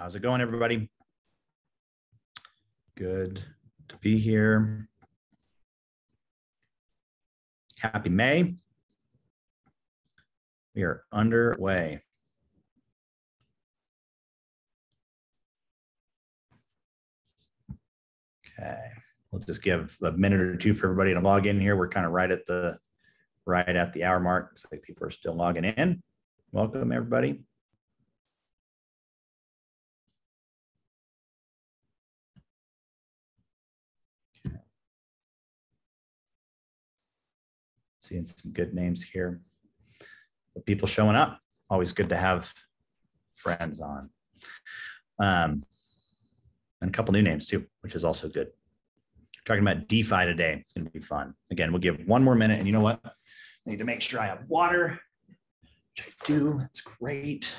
How's it going, everybody? Good to be here. Happy May. We are underway. Okay, we'll just give a minute or two for everybody to log in here. We're kind of right at the hour mark. Looks like people are still logging in. Welcome, everybody. Seeing some good names here. But people showing up. Always good to have friends on. And a couple new names too, which is also good. We're talking about DeFi today. It's going to be fun. Again, we'll give one more minute. And you know what? I need to make sure I have water, which I do. That's great.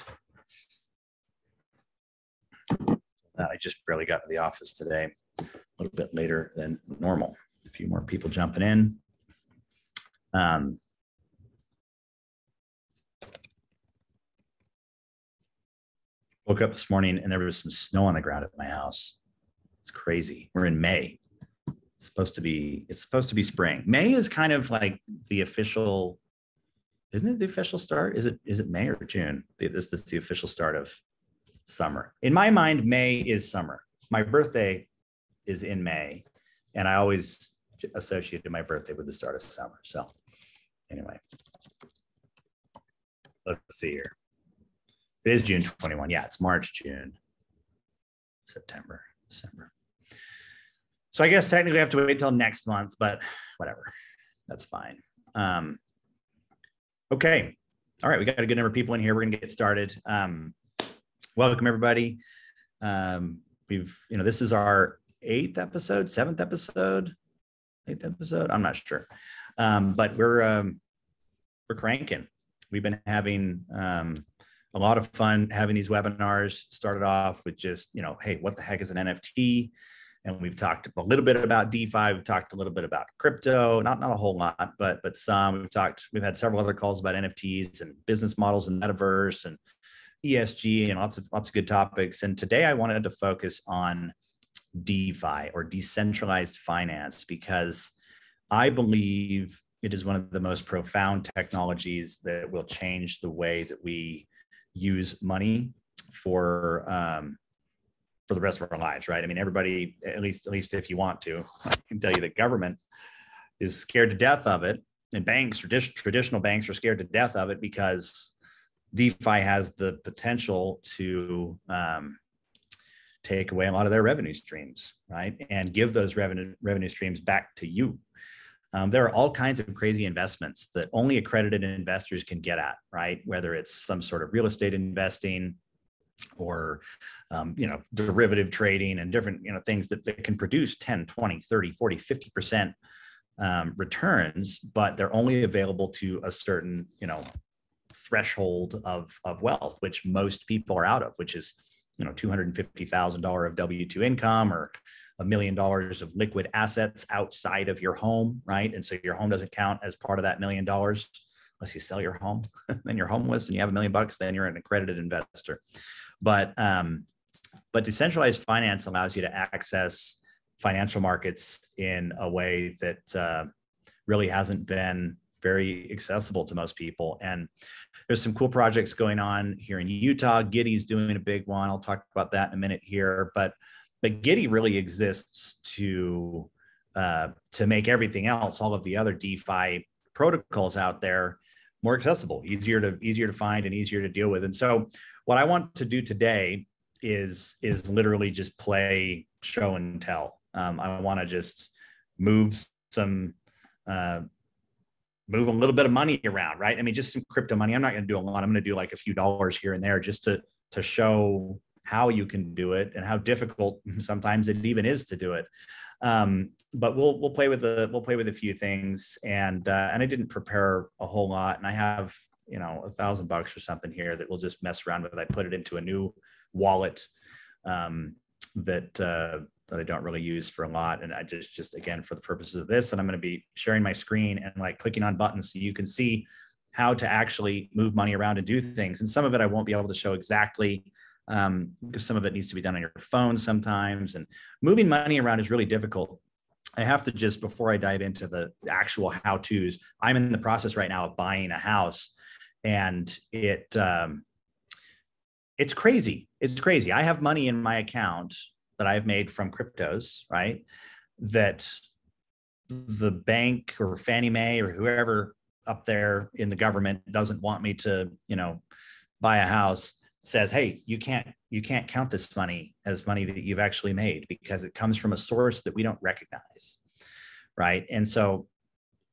I just barely got to the office today, a little bit later than normal. A few more people jumping in. Woke up this morning and there was some snow on the ground at my house. It's crazy. We're in May. It's supposed to be spring. May is kind of like the official, isn't it the official start? Is it May or June? This is the official start of summer. In my mind, May is summer. My birthday is in May, and I always associated my birthday with the start of summer. So anyway, let's see here. It is June 21. Yeah, it's March, June, September, December. So I guess technically I have to wait till next month, but whatever. That's fine. Okay. All right. We got a good number of people in here. We're going to get started. Welcome, everybody. This is our seventh episode. I'm not sure. But we're cranking. We've been having a lot of fun having these webinars. Started off with just, hey, what the heck is an NFT? And we've talked a little bit about DeFi. We've talked a little bit about crypto, not a whole lot, but some. We've had several other calls about NFTs and business models and metaverse and ESG and lots of good topics. And today I wanted to focus on DeFi, or decentralized finance, because I believe it is one of the most profound technologies that will change the way that we use money for the rest of our lives, right? I mean, everybody, at least if you want to, I can tell you the government is scared to death of it, and banks, traditional banks, are scared to death of it because DeFi has the potential to take away a lot of their revenue streams, right? And give those revenue streams back to you. There are all kinds of crazy investments that only accredited investors can get at, right? Whether it's some sort of real estate investing or, derivative trading and different, things that can produce 10, 20, 30, 40, 50% returns, but they're only available to a certain, threshold of wealth, which most people are out of, which is, $250,000 of W-2 income or $1 million of liquid assets outside of your home, right? And so your home doesn't count as part of that $1 million unless you sell your home. Then you're homeless and you have $1 million, then you're an accredited investor. But decentralized finance allows you to access financial markets in a way that really hasn't been very accessible to most people. And there's some cool projects going on here in Utah. Giddy's doing a big one. I'll talk about that in a minute here. But Giddy really exists to make everything else, all of the other DeFi protocols out there, more accessible, easier to find and easier to deal with. And so what I want to do today is literally just play show and tell. I want to just move a little bit of money around, right? I mean, just some crypto money. I'm not going to do a lot. I'm going to do like a few dollars here and there just to show how you can do it and how difficult sometimes it even is to do it. But we'll play with a few things, and I didn't prepare a whole lot, and I have $1,000 or something here that we'll just mess around with. I put it into a new wallet that I don't really use for a lot, and I just again, for the purposes of this, and I'm going to be sharing my screen and like clicking on buttons so you can see how to actually move money around and do things. And some of it I won't be able to show exactly because some of it needs to be done on your phone sometimes. And moving money around is really difficult. I have to just, before I dive into the actual how-tos, I'm in the process right now of buying a house, and it's crazy. It's crazy. I have money in my account that I've made from cryptos, right? That the bank or Fannie Mae or whoever up there in the government doesn't want me to, buy a house, says, hey, you can't count this money as money that you've actually made because it comes from a source that we don't recognize, right? And so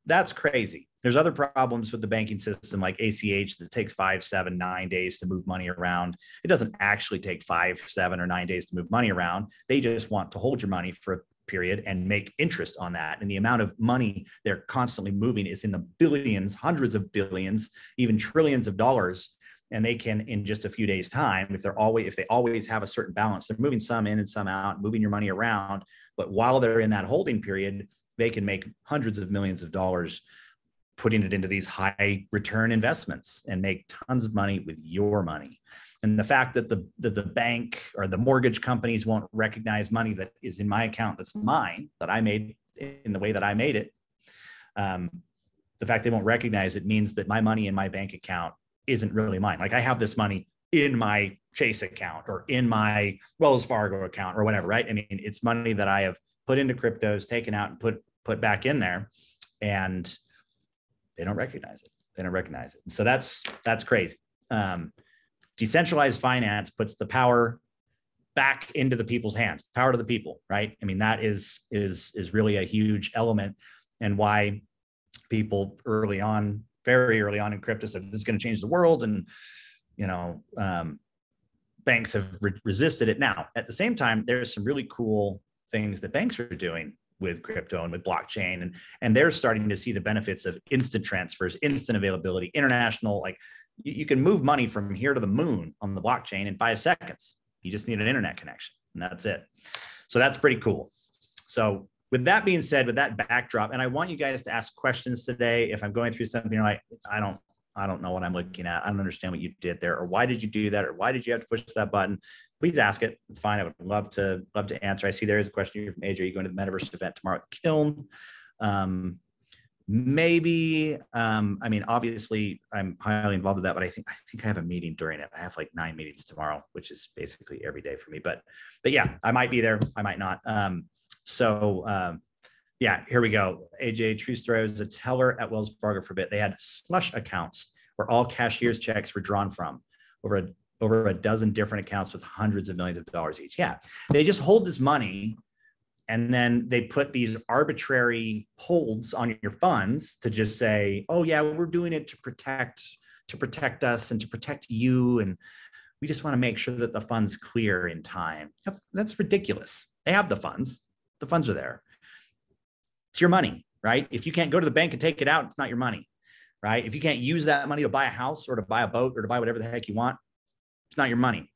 that's crazy. There's other problems with the banking system like ACH that takes 5, 7, 9 days to move money around. It doesn't actually take 5, 7, or 9 days to move money around. They just want to hold your money for a period and make interest on that. And the amount of money they're constantly moving is in the billions, hundreds of billions, even trillions of dollars. And they can, in just a few days' time, if they always have a certain balance, they're moving some in and some out, moving your money around. But while they're in that holding period, they can make hundreds of millions of dollars putting it into these high return investments and make tons of money with your money. And the fact that the bank or the mortgage companies won't recognize money that is in my account, that's mine, that I made in the way that I made it, the fact they won't recognize it means that my money in my bank account isn't really mine. Like I have this money in my Chase account or in my Wells Fargo account or whatever, right? I mean, it's money that I have put into cryptos, taken out and put back in there, and they don't recognize it. They don't recognize it. And so that's crazy. Decentralized finance puts the power back into the people's hands, power to the people, right? I mean, that is really a huge element, and why people very early on in crypto said this is going to change the world, and banks have resisted it. Now, at the same time, there's some really cool things that banks are doing with crypto and with blockchain, and they're starting to see the benefits of instant transfers, instant availability, international. Like you can move money from here to the moon on the blockchain in 5 seconds. You just need an internet connection, and that's it. So that's pretty cool. So with that being said, with that backdrop, and I want you guys to ask questions today. If I'm going through something, you're like, I don't know what I'm looking at. I don't understand what you did there, or why did you do that, or why did you have to push that button? Please ask it. It's fine. I would love to answer. I see there is a question here from AJ. Are you going to the Metaverse event tomorrow at Kiln? Maybe. I mean, obviously, I'm highly involved with that, but I think I have a meeting during it. I have like 9 meetings tomorrow, which is basically every day for me. But yeah, I might be there. I might not. Yeah, here we go. AJ, true story. I was a teller at Wells Fargo for a bit. They had slush accounts where all cashier's checks were drawn from over a dozen different accounts with hundreds of millions of dollars each. Yeah, they just hold this money, and then they put these arbitrary holds on your funds to just say, oh yeah, we're doing it to protect us and to protect you. And we just want to make sure that the funds clear in time. Yep, that's ridiculous. They have the funds. The funds are there. It's your money, right? If you can't go to the bank and take it out, it's not your money, right? If you can't use that money to buy a house or to buy a boat or to buy whatever the heck you want, it's not your money,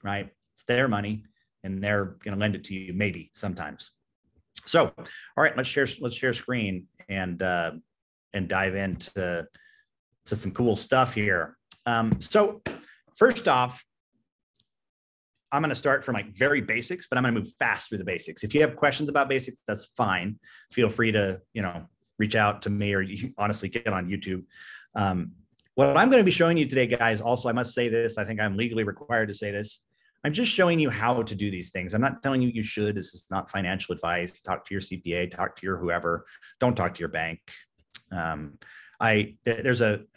right? It's their money, and they're going to lend it to you maybe sometimes. So, all right, let's share screen and dive into some cool stuff here. So first off, I'm going to start from like very basics, but I'm going to move fast through the basics. If you have questions about basics, that's fine. Feel free to, reach out to me, or you honestly get on YouTube. What I'm going to be showing you today, guys, also, I must say this, I think I'm legally required to say this. I'm just showing you how to do these things. I'm not telling you you should. This is not financial advice. Talk to your CPA, talk to your whoever. Don't talk to your bank. There's one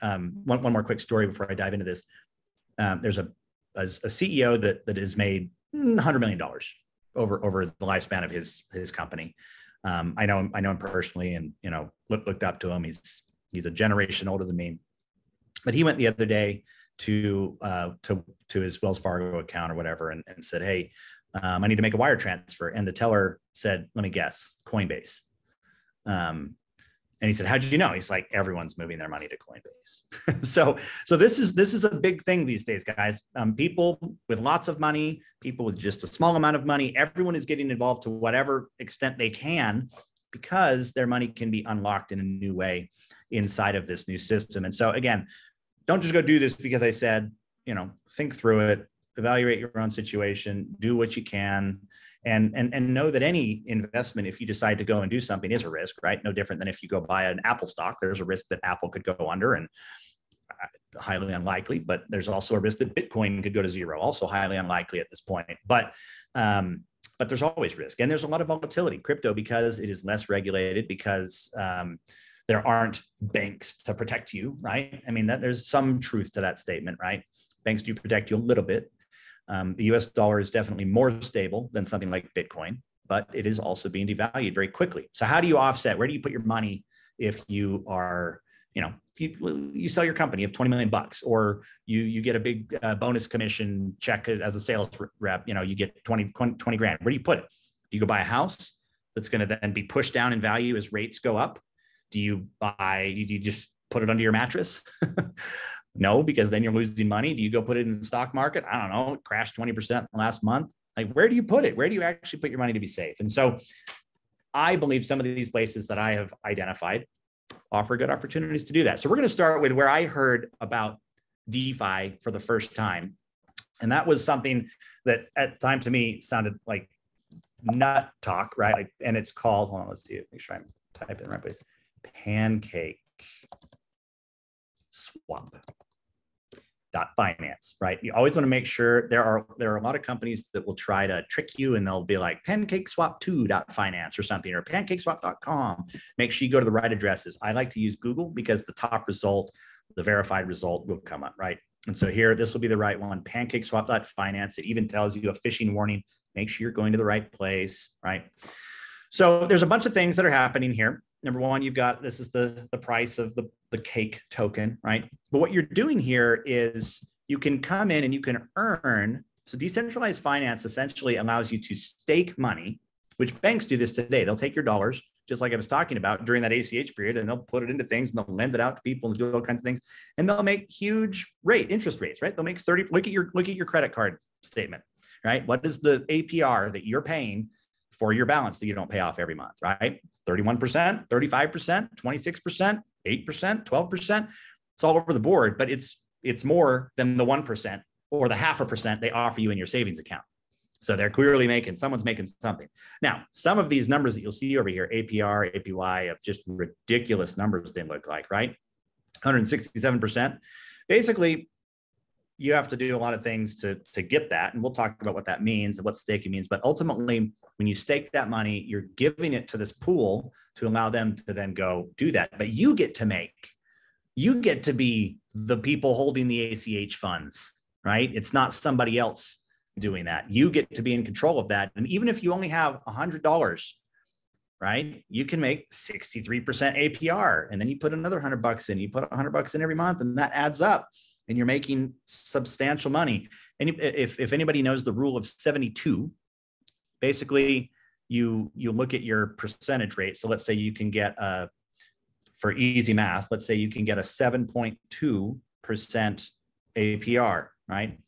more quick story before I dive into this. There's a CEO that has made $100 million over the lifespan of his company. I know him personally, and looked up to him. He's a generation older than me, but he went the other day to his Wells Fargo account or whatever, and said, hey, I need to make a wire transfer. And the teller said, let me guess, Coinbase. And he said, how did you know? He's like, everyone's moving their money to Coinbase. so this is a big thing these days, guys. People with lots of money, people with just a small amount of money, everyone is getting involved to whatever extent they can, because their money can be unlocked in a new way inside of this new system. And so again, don't just go do this because I said, think through it. evaluate your own situation, do what you can, and know that any investment, if you decide to go and do something, is a risk, right? No different than if you go buy an Apple stock, there's a risk that Apple could go under, and highly unlikely, but there's also a risk that Bitcoin could go to zero, also highly unlikely at this point. But there's always risk, and there's a lot of volatility. Crypto, because it is less regulated, because there aren't banks to protect you, right? I mean, there's some truth to that statement, right? Banks do protect you a little bit. The US dollar is definitely more stable than something like Bitcoin, but it is also being devalued very quickly. So how do you offset? Where do you put your money if you are, you sell your company, you have 20 million bucks, or you get a big bonus commission check as a sales rep, you get 20 grand. Where do you put it? Do you go buy a house that's going to then be pushed down in value as rates go up? Do you just put it under your mattress? No, because then you're losing money. Do you go put it in the stock market? I don't know. It crashed 20% last month. Like, where do you put it? Where do you actually put your money to be safe? And so I believe some of these places that I have identified offer good opportunities to do that. So we're going to start with where I heard about DeFi for the first time. And that was something that at the time to me sounded like nut talk, right? Like, and it's called, hold on, let's see, make sure I'm typing in the right place. Pancake Swap. .finance, right? You always want to make sure there are a lot of companies that will try to trick you, and they'll be like PancakeSwap2.finance or something, or PancakeSwap.com. Make sure you go to the right addresses. I like to use Google because the top result, the verified result, will come up, right? And so here, this will be the right one, PancakeSwap.finance. It even tells you a phishing warning. Make sure you're going to the right place, right? So there's a bunch of things that are happening here. Number one, you've got, this is the price of the cake token, right? But what you're doing here is you can come in and you can earn. So decentralized finance essentially allows you to stake money, which banks do this today. They'll take your dollars, just like I was talking about during that ACH period, and they'll put it into things and they'll lend it out to people and do all kinds of things. And they'll make huge interest rates, right? They'll make 30, look at your credit card statement, right? What is the APR that you're paying for your balance that you don't pay off every month, right? 31%, 35%, 26%, 8%, 12%. It's all over the board, but it's more than the 1% or the 0.5% they offer you in your savings account. So they're clearly someone's making something. Now, some of these numbers that you'll see over here, APR, APY, of just ridiculous numbers they look like, right? 167%. Basically, you have to do a lot of things to get that. And we'll talk about what that means and what staking means. But ultimately, when you stake that money, you're giving it to this pool to allow them to then go do that. But you get to be the people holding the ACH funds, right? It's not somebody else doing that. You get to be in control of that. And even if you only have $100, right, you can make 63% APR. And then you put another $100 in, you put $100 in every month, and that adds up. And you're making substantial money. And if anybody knows the rule of 72, basically you look at your percentage rate. So let's say you can get for easy math, let's say you can get a 7.2% APR, right?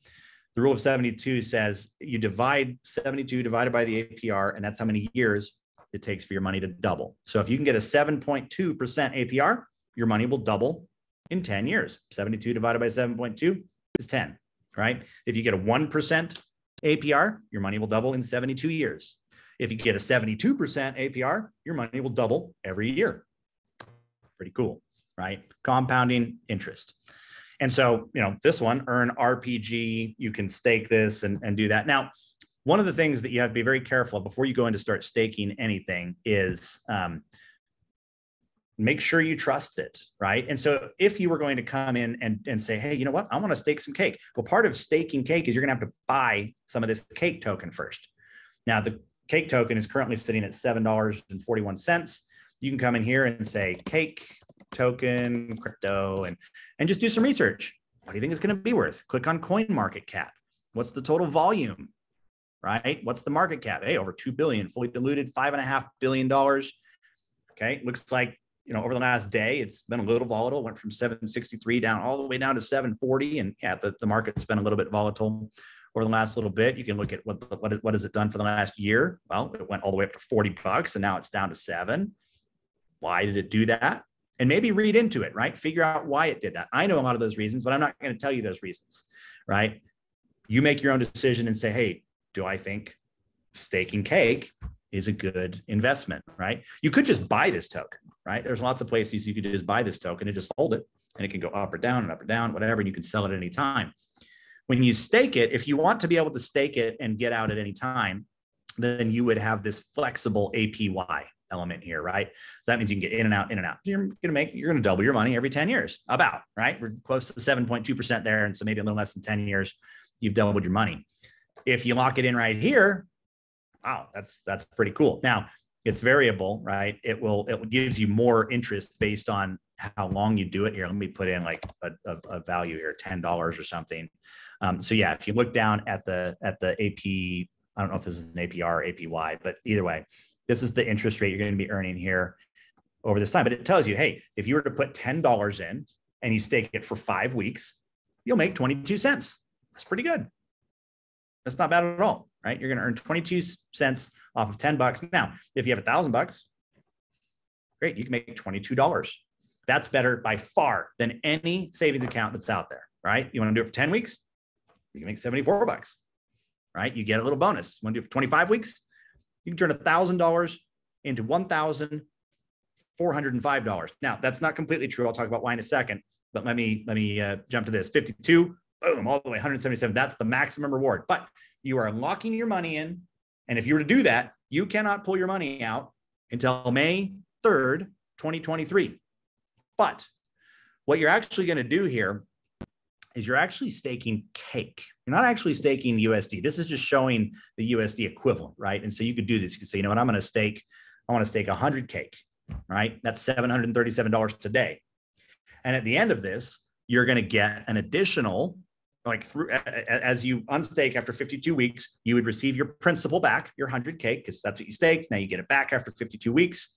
The rule of 72 says you divide 72 divided by the APR, and that's how many years it takes for your money to double. So if you can get a 7.2% APR, your money will double in 10 years. 72 divided by 7.2 is 10, right? If you get a 1% APR, your money will double in 72 years. If you get a 72% APR, your money will double every year. Pretty cool, right? Compounding interest. And so, this one, earn RPG, you can stake this and do that. Now, one of the things that you have to be very careful of before you go in to start staking anything is make sure you trust it, right? And so if you were going to come in and say, hey, you know what, I want to stake some cake. Well, part of staking cake is you're going to have to buy some of this cake token first. Now, the cake token is currently sitting at $7.41. You can come in here and say cake token crypto and just do some research. What do you think it's going to be worth? Click on CoinMarketCap. What's the total volume, right? What's the market cap? Hey, over 2 billion, fully diluted, $5.5 billion. Okay, looks like, over the last day, it's been a little volatile. Went from 763 down all the way down to 740. And yeah, the market's been a little bit volatile over the last little bit. You can look at what has it done for the last year? Well, it went all the way up to $40 and now it's down to $7. Why did it do that? And maybe read into it, right? Figure out why it did that. I know a lot of those reasons, but I'm not going to tell you those reasons, right? You make your own decision and say, hey, do I think staking cake is a good investment, right? You could just buy this token, right? There's lots of places you could just buy this token and just hold it, and it can go up or down and up or down, whatever, and you can sell it at any time. When you stake it, if you want to be able to stake it and get out at any time, then you would have this flexible APY element here, right? So that means you can get in and out, in and out. You're going to double your money every 10 years, about, right? We're close to 7.2% there. And so maybe a little less than 10 years, you've doubled your money. If you lock it in right here, wow, that's pretty cool. Now it's variable, right? It gives you more interest based on how long you do it. Here, let me put in like a value here, $10 or something. So yeah, if you look down at the AP, I don't know if this is an APR or APY, but either way, this is the interest rate you're going to be earning here over this time. But it tells you, hey, if you were to put $10 in and you stake it for 5 weeks, you'll make 22 cents. That's pretty good. That's not bad at all, right? You're going to earn 22 cents off of $10. Now, if you have $1,000, great, you can make $22. That's better by far than any savings account that's out there, right? You want to do it for 10 weeks? You can make $74, right? You get a little bonus. You want to do it for 25 weeks? You can turn $1,000 into $1,405. Now, that's not completely true. I'll talk about why in a second, but let me jump to this. 52, boom, all the way 177. That's the maximum reward. But you are locking your money in. And if you were to do that, you cannot pull your money out until May 3rd, 2023. But what you're actually going to do here is you're actually staking cake. You're not actually staking USD. This is just showing the USD equivalent, right? And so you could do this. You could say, you know what, I want to stake 100 cake, right? That's $737 today. And at the end of this, you're going to get an additional, like through, as you unstake after 52 weeks, you would receive your principal back, your 100 cake, because that's what you staked. Now you get it back after 52 weeks.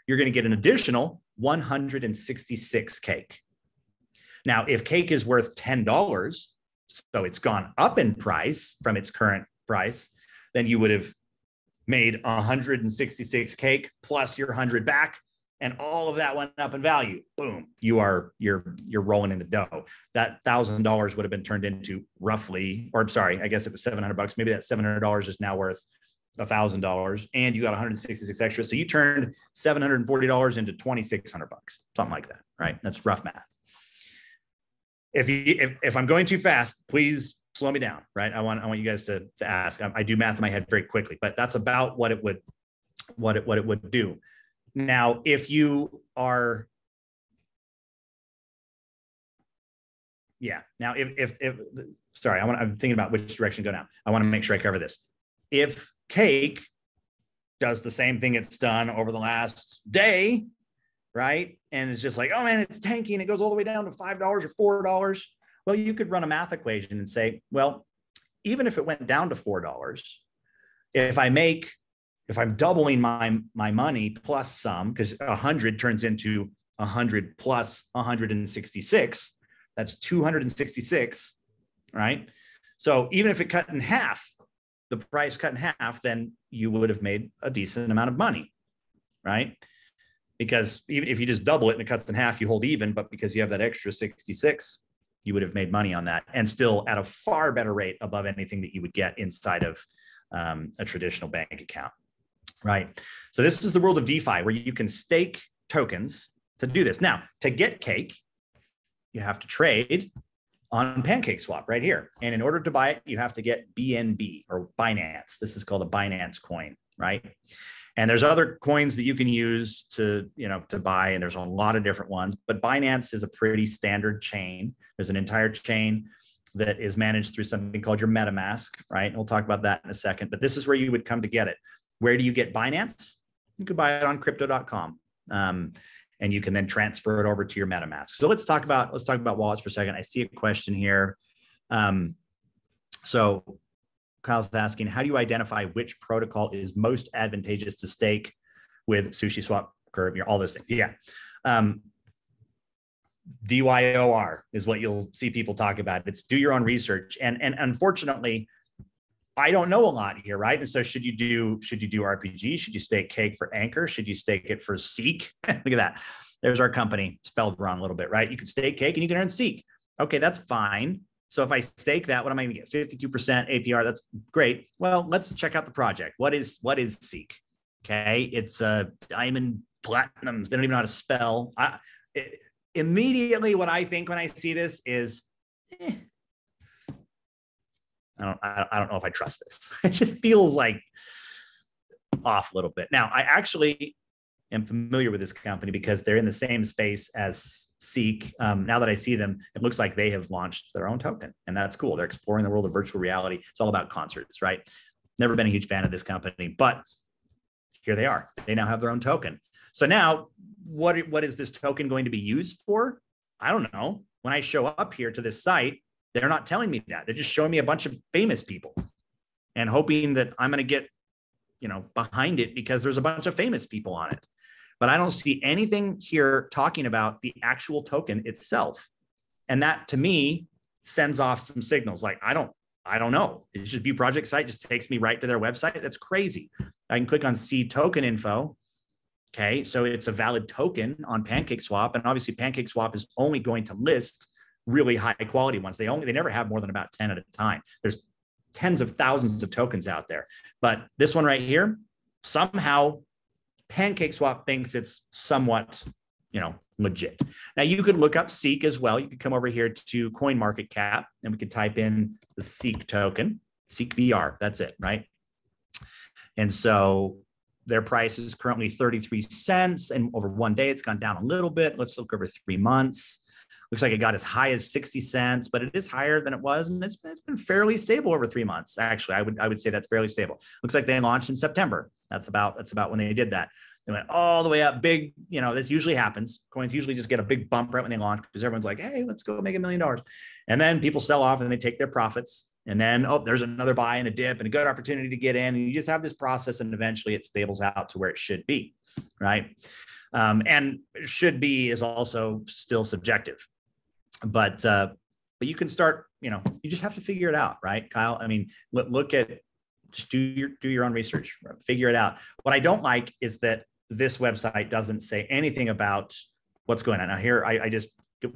You're going to get an additional 166 cake. Now, if cake is worth $10, so it's gone up in price from its current price, then you would have made 166 cake plus your 100 back, and all of that went up in value. Boom, you're rolling in the dough. That $1,000 would have been turned into roughly, or I'm sorry, I guess it was $700. Maybe that $700 is now worth $1,000, and you got 166 extra. So you turned $740 into $2,600, something like that, right? That's rough math. If I'm going too fast, please slow me down, right? I want you guys to ask. I do math in my head very quickly, but that's about what it would do. Now, if you are, yeah. Now, sorry, I'm thinking about which direction to go now. I want to make sure I cover this. If cake does the same thing it's done over the last day, right? And it's just like, oh man, it's tanking. It goes all the way down to $5 or $4. Well, you could run a math equation and say, well, even if it went down to $4, if I'm doubling my money plus some, because 100 turns into 100 plus 166, that's 266, right? So even if it cut in half, the price cut in half, then you would have made a decent amount of money, right? Because even if you just double it and it cuts in half, you hold even, but because you have that extra 66, you would have made money on that, and still at a far better rate above anything that you would get inside of a traditional bank account, right? So this is the world of DeFi, where you can stake tokens to do this. Now, to get cake, you have to trade on PancakeSwap right here. And in order to buy it, you have to get BNB or Binance. This is called a Binance coin, right? And there's other coins that you can use to buy, and there's a lot of different ones, but Binance is a pretty standard chain. There's an entire chain that is managed through something called your MetaMask, right? And we'll talk about that in a second, but this is where you would come to get it. Where do you get Binance? You could buy it on crypto.com. And you can then transfer it over to your MetaMask. So let's talk about wallets for a second. I see a question here. So Kyle's asking, how do you identify which protocol is most advantageous to stake with SushiSwap, Curve, all those things? Yeah. DYOR is what you'll see people talk about. It's do your own research. And unfortunately, I don't know a lot here, right? And so should you do RPG? Should you stake cake for Anchor? Should you stake it for Seek? Look at that. There's our company spelled wrong a little bit, right? You can stake cake and you can earn Seek. Okay, that's fine. So if I stake that, what am I going to get? 52% APR. That's great. Well, let's check out the project. What is Seek? Okay. It's diamond platinums. They don't even know how to spell. Immediately what I think when I see this is, I don't know if I trust this. It just feels like off a little bit. Now, I actually am familiar with this company because they're in the same space as Seek. Now that I see them, it looks like they have launched their own token, and that's cool. They're exploring the world of virtual reality. It's all about concerts, right? Never been a huge fan of this company, but here they are. They now have their own token. So now, what is this token going to be used for? I don't know. When I show up here to this site, they're not telling me that. They're just showing me a bunch of famous people and hoping that I'm going to get, behind it because there's a bunch of famous people on it. But I don't see anything here talking about the actual token itself. And that to me sends off some signals. Like, I don't know. It's just View Project site just takes me right to their website. That's crazy. I can click on see token info. Okay. So it's a valid token on PancakeSwap. And obviously PancakeSwap is only going to list really high quality ones. They never have more than about 10 at a time. There's tens of thousands of tokens out there, but this one right here, somehow PancakeSwap thinks it's somewhat, legit. Now you could look up Seek as well. You could come over here to CoinMarketCap and we could type in the Seek token, Seek VR. That's it, right? And so their price is currently 33 cents, and over 1 day it's gone down a little bit. Let's look over 3 months. Looks like it got as high as 60 cents, but it is higher than it was, and it's been fairly stable over 3 months. Actually, I would say that's fairly stable. Looks like they launched in September. That's about when they did that. They went all the way up big. This usually happens. Coins usually just get a big bump right when they launch because everyone's like, hey, let's go make $1 million. And then people sell off and they take their profits. And then, there's another buy and a dip and a good opportunity to get in. And you just have this process, and eventually it stables out to where it should be, right? And should be is also still subjective. But you can start, you just have to figure it out, right, Kyle? I mean, look at, just do your own research, figure it out. What I don't like is that this website doesn't say anything about what's going on. Now here, I just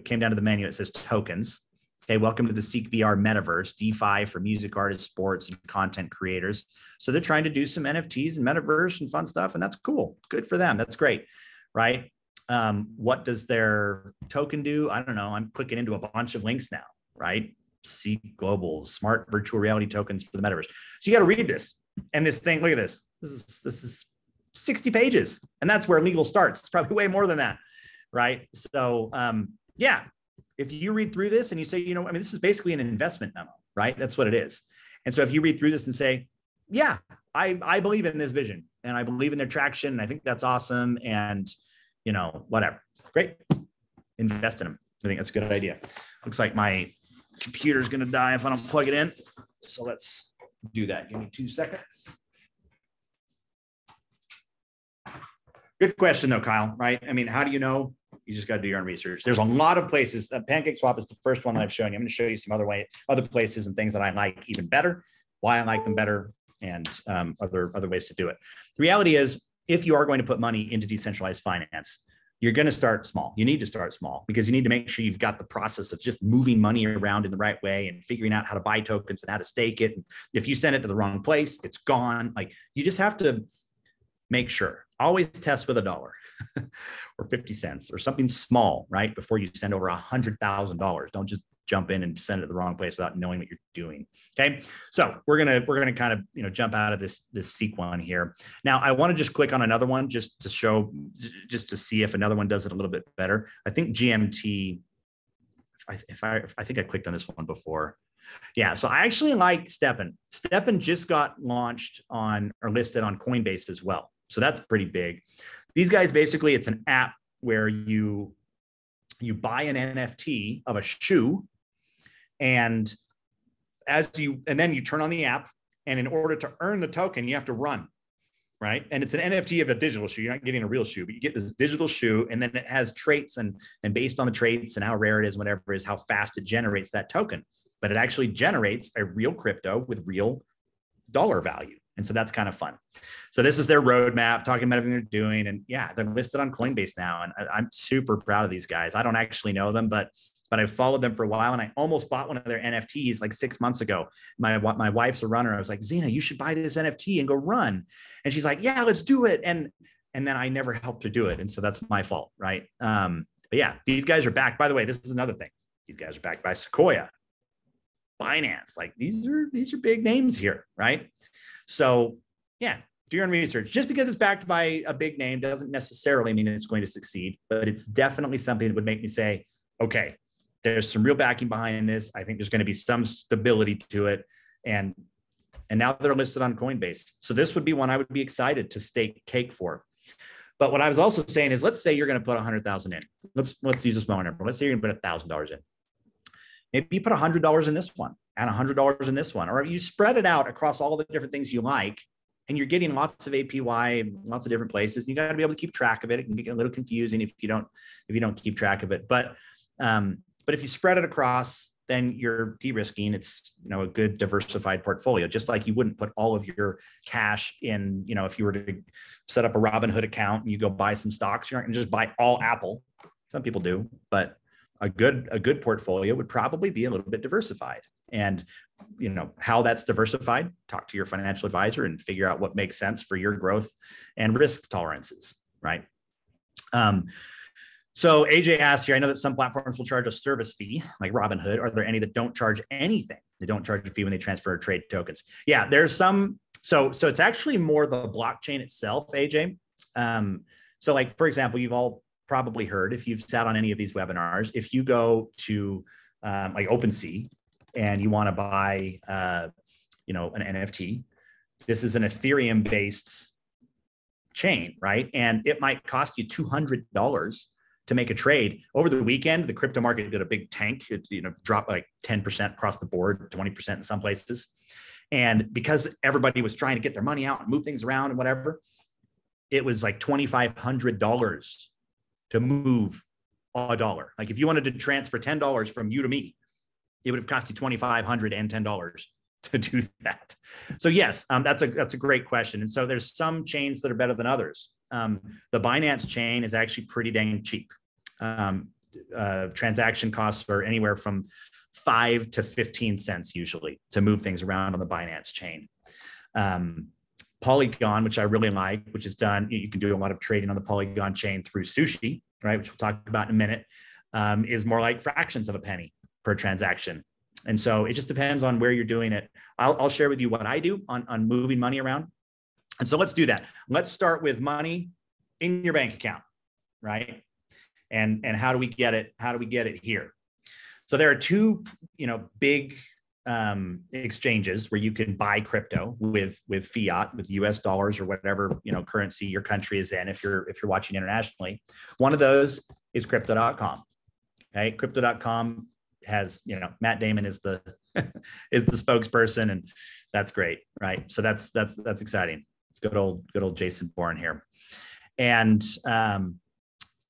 came down to the menu. It says tokens. Okay, welcome to the Seek VR metaverse, DeFi for music artists, sports, and content creators. So they're trying to do some NFTs and metaverse and fun stuff, and that's cool. Good for them. That's great, right? What does their token do? I don't know. I'm clicking into a bunch of links now, right? Seek Global, smart virtual reality tokens for the metaverse. So you got to read this. And this thing, look at this. This is 60 pages. And that's where legal starts. It's probably way more than that, right? So yeah, if you read through this and you say, this is basically an investment memo, right? That's what it is. And so if you read through this and say, yeah, I believe in this vision and I believe in their traction, and I think that's awesome. And whatever. Great. Invest in them. I think that's a good idea. Looks like my computer's going to die if I don't plug it in. So let's do that. Give me 2 seconds. Good question though, Kyle, right? I mean, how do you know? You just got to do your own research. There's a lot of places. PancakeSwap is the first one that I've shown you. I'm going to show you some other places and things that I like even better, why I like them better, and other ways to do it. The reality is, if you are going to put money into decentralized finance, you're going to start small. You need to start small because you need to make sure you've got the process of just moving money around in the right way and figuring out how to buy tokens and how to stake it. And if you send it to the wrong place, it's gone. Like, you just have to make sure. Always test with $1 or 50 cents or something small, right? Before you send over $100,000. Don't just jump in and send it to the wrong place without knowing what you're doing. Okay. So we're gonna kind of jump out of this Seek one here. Now I want to just click on another one just to see if another one does it a little bit better. I think GMT, I think I clicked on this one before. Yeah, so I actually like STEPN. STEPN just got launched on or listed on Coinbase as well. So that's pretty big. These guys, basically, it's an app where you buy an NFT of a shoe, and then you turn on the app, and in order to earn the token, you have to run, right? And it's an NFT of a digital shoe. You're not getting a real shoe, but you get this digital shoe, and then it has traits, and based on the traits and how rare it is, whatever it is, how fast it generates that token. But it actually generates a real crypto with real dollar value. And so that's kind of fun. So this is their roadmap, talking about everything they're doing. And yeah, they're listed on Coinbase now. And I'm super proud of these guys. I don't actually know them, but but I followed them for a while, and I almost bought one of their NFTs like 6 months ago. My wife's a runner. I was like, Zena, you should buy this NFT and go run. And she's like, yeah, let's do it. And then I never helped her do it. And so that's my fault. Right. But yeah, these guys are backed. By the way, this is another thing. These guys are backed by Sequoia, Binance. Like these are big names here. Right. So yeah, do your own research. Just because it's backed by a big name doesn't necessarily mean it's going to succeed, but it's definitely something that would make me say, okay, there's some real backing behind this. I think there's going to be some stability to it. And now they're listed on Coinbase. So this would be one I would be excited to stake cake for. But what I was also saying is, let's say you're going to put 100,000 in. Let's use a smaller number. Let's say you're going to put $1,000 in. Maybe you put $100 in this one and $100 in this one, or you spread it out across all the different things you like, and you're getting lots of APY, lots of different places. You got to be able to keep track of it. It can get a little confusing if you don't keep track of it. But if you spread it across, then you're de-risking. It's, a good diversified portfolio, just like you wouldn't put all of your cash in, if you were to set up a Robinhood account and you go buy some stocks, you're not going to just buy all Apple. Some people do, but a good portfolio would probably be a little bit diversified. And, how that's diversified, talk to your financial advisor and figure out what makes sense for your growth and risk tolerances, right? So AJ asked here, I know that some platforms will charge a service fee like Robinhood. Are there any that don't charge anything? They don't charge a fee when they transfer or trade tokens. Yeah, there's some. So it's actually more the blockchain itself, AJ. So like, for example, you've all probably heard, if you've sat on any of these webinars, if you go to like OpenSea and you want to buy, an NFT, this is an Ethereum based chain, right? And it might cost you $200 to make a trade. Over the weekend, the crypto market did a big tank. It dropped like 10% across the board, 20% in some places. And because everybody was trying to get their money out and move things around and whatever, it was like $2,500 to move a dollar. Like if you wanted to transfer $10 from you to me, it would have cost you $2,500 and $10 to do that. So yes, that's a great question. And so there's some chains that are better than others. The Binance chain is actually pretty dang cheap. Transaction costs are anywhere from 5 to 15 cents usually to move things around on the Binance chain. Polygon, which I really like, which is done, you can do a lot of trading on the Polygon chain through Sushi, right? Which we'll talk about in a minute, is more like fractions of a penny per transaction. And so it just depends on where you're doing it. I'll share with you what I do on moving money around. And so let's do that. Let's start with money in your bank account, right? And how do we get it? How do we get it here? So there are two, big exchanges where you can buy crypto with fiat, with US dollars or whatever, currency your country is in if you're watching internationally. One of those is crypto.com. Okay, crypto.com has, Matt Damon is the is the spokesperson, and that's great, right? So that's exciting. Good old Jason Bourne here. And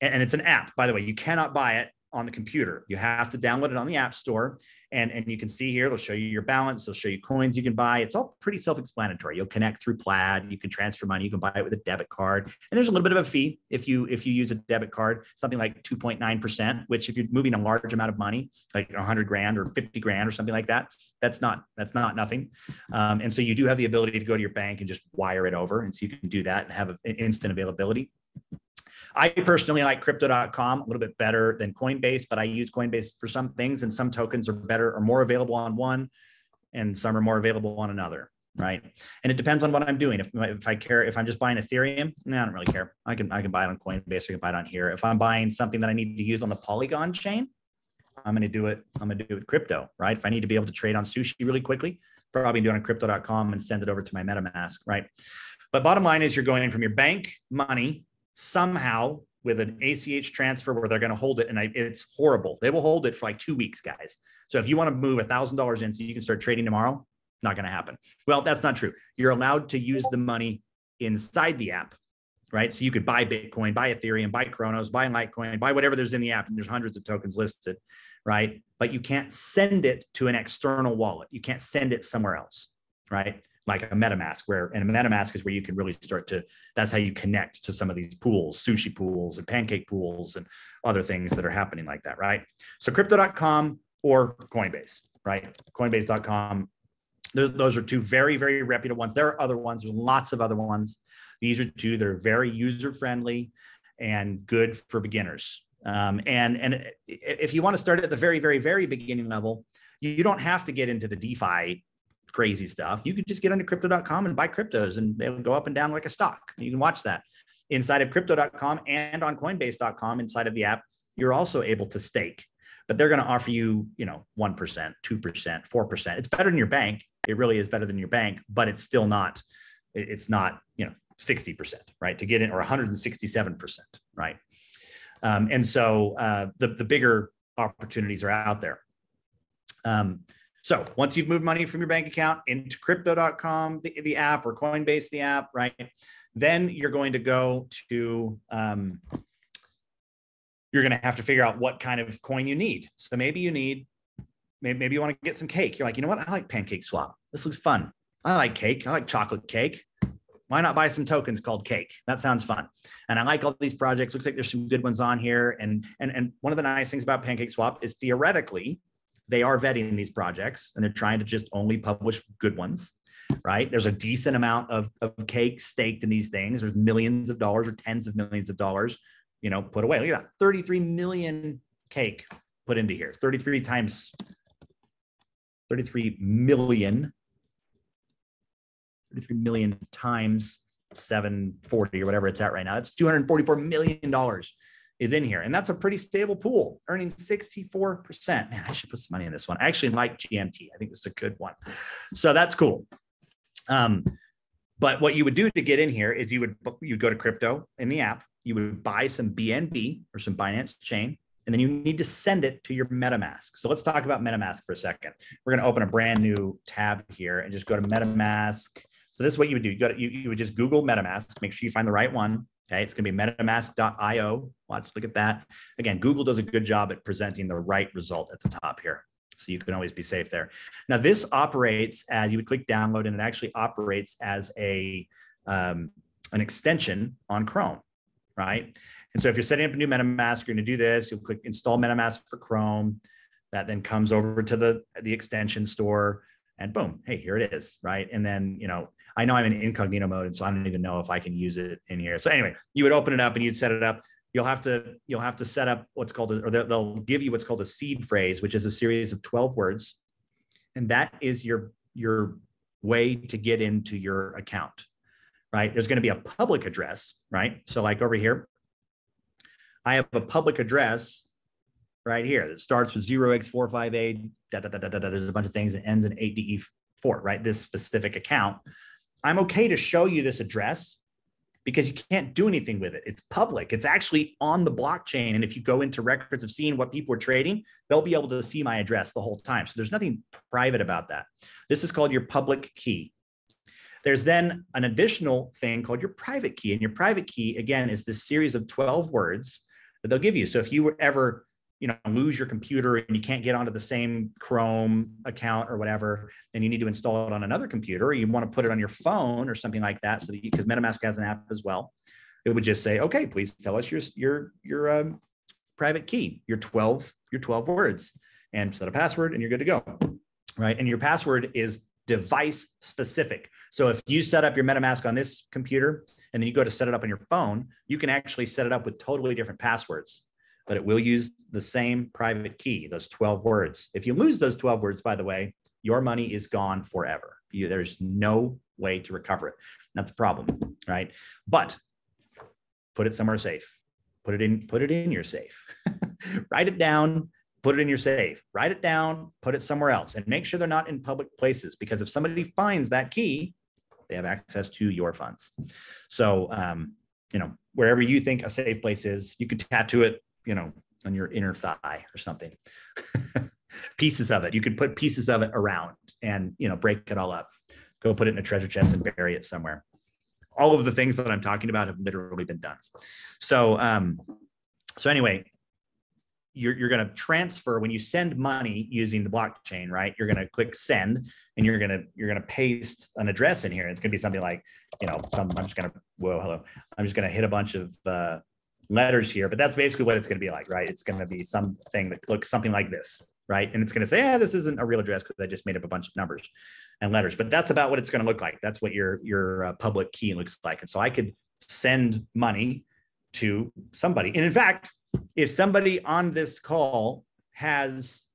it's an app, by the way. You cannot buy it on the computer. You have to download it on the App Store. And you can see here, it'll show you your balance. It'll show you coins you can buy. It's all pretty self-explanatory. You'll connect through Plaid. You can transfer money. You can buy it with a debit card. And there's a little bit of a fee if you use a debit card, something like 2.9%, which if you're moving a large amount of money, like 100 grand or 50 grand or something like that, that's not nothing. And so you do have the ability to go to your bank and just wire it over. And so you can do that and have an instant availability. I personally like crypto.com a little bit better than Coinbase, but I use Coinbase for some things, and some tokens are better or more available on one and some are more available on another, right? And it depends on what I'm doing. If I care, if I'm just buying Ethereum, I don't really care. I can buy it on Coinbase, or I can buy it on here. If I'm buying something that I need to use on the Polygon chain, I'm going to do it with crypto, right? If I need to be able to trade on Sushi really quickly, probably do it on crypto.com and send it over to my MetaMask, right? But bottom line is you're going from your bank money somehow with an ACH transfer where they're going to hold it. And it's horrible. They will hold it for like 2 weeks, guys. So if you want to move $1,000 in so you can start trading tomorrow, not going to happen. Well, that's not true. You're allowed to use the money inside the app, right? So you could buy Bitcoin, buy Ethereum, buy Kronos, buy Litecoin, buy whatever there's in the app. And there's hundreds of tokens listed, right? But you can't send it to an external wallet. You can't send it somewhere else, right? like a MetaMask, and a MetaMask is where you can really start to, that's how you connect to some of these pools, sushi pools and pancake pools and other things that are happening like that, right? So crypto.com or Coinbase, right? Coinbase.com. Those are two very, very reputable ones. There are other ones. There's lots of other ones. These are two that are very user-friendly and good for beginners. And if you want to start at the very, very, very beginning level, you don't have to get into the DeFi crazy stuff. You can just get into crypto.com and buy cryptos, and they will go up and down like a stock. You can watch that inside of crypto.com and on coinbase.com inside of the app. You're also able to stake, but they're going to offer you, 1%, 2%, 4%. It's better than your bank. It really is better than your bank, but it's still not, it's not, 60%, right? To get in, or 167%, right? And so the bigger opportunities are out there. So once you've moved money from your bank account into crypto.com, the app, or Coinbase, the app, right? Then you're going to go to, you're going to have to figure out what kind of coin you need. So maybe you need, maybe you want to get some cake. You're like, you know what? I like Pancake Swap. This looks fun. I like cake. I like chocolate cake. Why not buy some tokens called cake? That sounds fun. And I like all these projects. Looks like there's some good ones on here. And one of the nice things about Pancake Swap is theoretically, they are vetting these projects and they're trying to just only publish good ones, right? There's a decent amount of cake staked in these things. There's millions of dollars or tens of millions of dollars, put away. Look at that, 33 million cake put into here. 33 million times 740 or whatever it's at right now. It's $244 million is in here. And that's a pretty stable pool, earning 64%. Man, I should put some money in this one. I actually like GMT. I think this is a good one. So that's cool. But what you would do to get in here is you'd go to crypto in the app, you would buy some BNB or some Binance chain, and then you need to send it to your MetaMask. So let's talk about MetaMask for a second. We're going to open a brand new tab here and just go to MetaMask. So this is what you would do. You would just Google MetaMask, make sure you find the right one. Okay, it's going to be metamask.io. Watch, look at that. Again, Google does a good job at presenting the right result at the top here. So you can always be safe there. Now this operates as, you would click download, and it actually operates as an extension on Chrome, right? And so if you're setting up a new MetaMask, you're going to do this. You'll click install MetaMask for Chrome. That then comes over to the extension store, and boom, hey, here it is, right? And then, I know I'm in incognito mode, and so I don't even know if I can use it in here. So anyway, you would open it up and you'd set it up. You'll have to set up what's called, or they'll give you what's called a seed phrase, which is a series of 12 words. And that is your way to get into your account, right? There's going to be a public address, right? So like over here, I have a public address right here that starts with 0x458, there's a bunch of things that ends in 8DE4, right? This specific account. I'm okay to show you this address because you can't do anything with it. It's public. It's actually on the blockchain. And if you go into records of seeing what people are trading, they'll be able to see my address the whole time. So there's nothing private about that. This is called your public key. There's then an additional thing called your private key. And your private key, again, is this series of 12 words that they'll give you. So if you were ever, lose your computer and you can't get onto the same Chrome account or whatever, and you need to install it on another computer, or you want to put it on your phone or something like that, so that because MetaMask has an app as well, it would just say, okay, please tell us your private key, your 12 words, and set a password, and you're good to go, right? And your password is device specific. So if you set up your MetaMask on this computer and then you go to set it up on your phone, you can actually set it up with totally different passwords, but it will use the same private key, those 12 words. If you lose those 12 words, by the way, your money is gone forever. There's no way to recover it. That's a problem, right? But put it somewhere safe. Put it in your safe. Write it down, put it in your safe. Write it down, put it somewhere else, and make sure they're not in public places, because if somebody finds that key, they have access to your funds. So, wherever you think a safe place is, you could tattoo it, on your inner thigh or something. Pieces of it. You could put pieces of it around and, break it all up. Go put it in a treasure chest and bury it somewhere. All of the things that I'm talking about have literally been done. So, anyway, you're going to transfer when you send money using the blockchain, right? You're going to click send, and you're going to paste an address in here. It's going to be something like, I'm just going to, hello. I'm just going to hit a bunch of letters here, but that's basically what it's going to be like, right? It's going to be something that looks something like this, right? And it's going to say, this isn't a real address because I just made up a bunch of numbers and letters, but that's about what it's going to look like. That's what your public key looks like. And so I could send money to somebody. And in fact, if somebody on this call has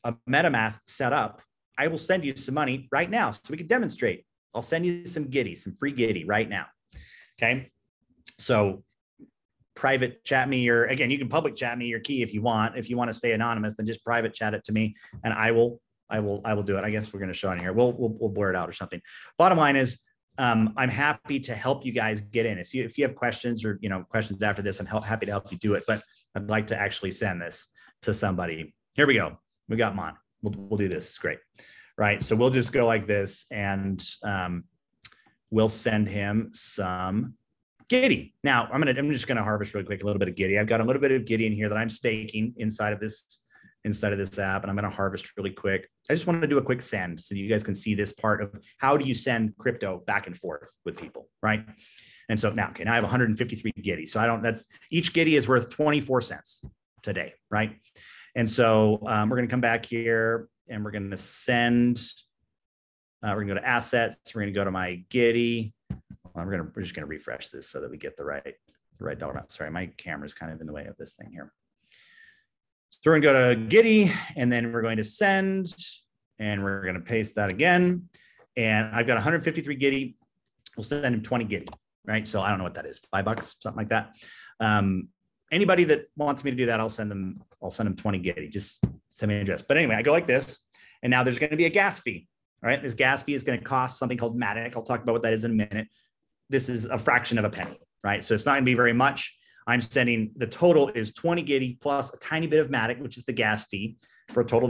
a MetaMask set up, I will send you some money right now so we can demonstrate. I'll send you some Giddy, some free Giddy right now. Okay. So private chat me, or again, you can public chat me your key if you want. If you want to stay anonymous, then just private chat it to me, and I will do it. I guess we're going to show it here. We'll blur it out or something. Bottom line is, I'm happy to help you guys get in. If you have questions or questions after this, I'm happy to help you do it. But I'd like to actually send this to somebody. Here we go. We got Mon. We'll do this. It's great, right? So we'll just go like this, and we'll send him some Giddy. Now I'm just gonna harvest really quick a little bit of Giddy. I've got a little bit of Giddy in here that I'm staking inside of this app, and I'm going to harvest really quick. I just want to do a quick send so you guys can see this part of how do you send crypto back and forth with people, right? And so now, now I have 153 Giddy. So each Giddy is worth 24 cents today, right? And so we're going to come back here, and we're going to send, we're going to go to assets. We're going to go to my Giddy. We're just going to refresh this so that we get the right dollar amount. Sorry, my camera's kind of in the way of this thing here. So we're going to go to Giddy, and then we're going to send, and we're going to paste that again. And I've got 153 Giddy. We'll send him 20 Giddy, right? So I don't know what that is, $5, something like that. Anybody that wants me to do that, I'll send them 20 Giddy. Just send me an address. But anyway, I go like this, and now there's going to be a gas fee. All right, this gas fee is going to cost something called Matic. I'll talk about what that is in a minute. This is a fraction of a penny, right? So it's not going to be very much. I'm sending, the total is 20 Giddy plus a tiny bit of Matic, which is the gas fee, for a total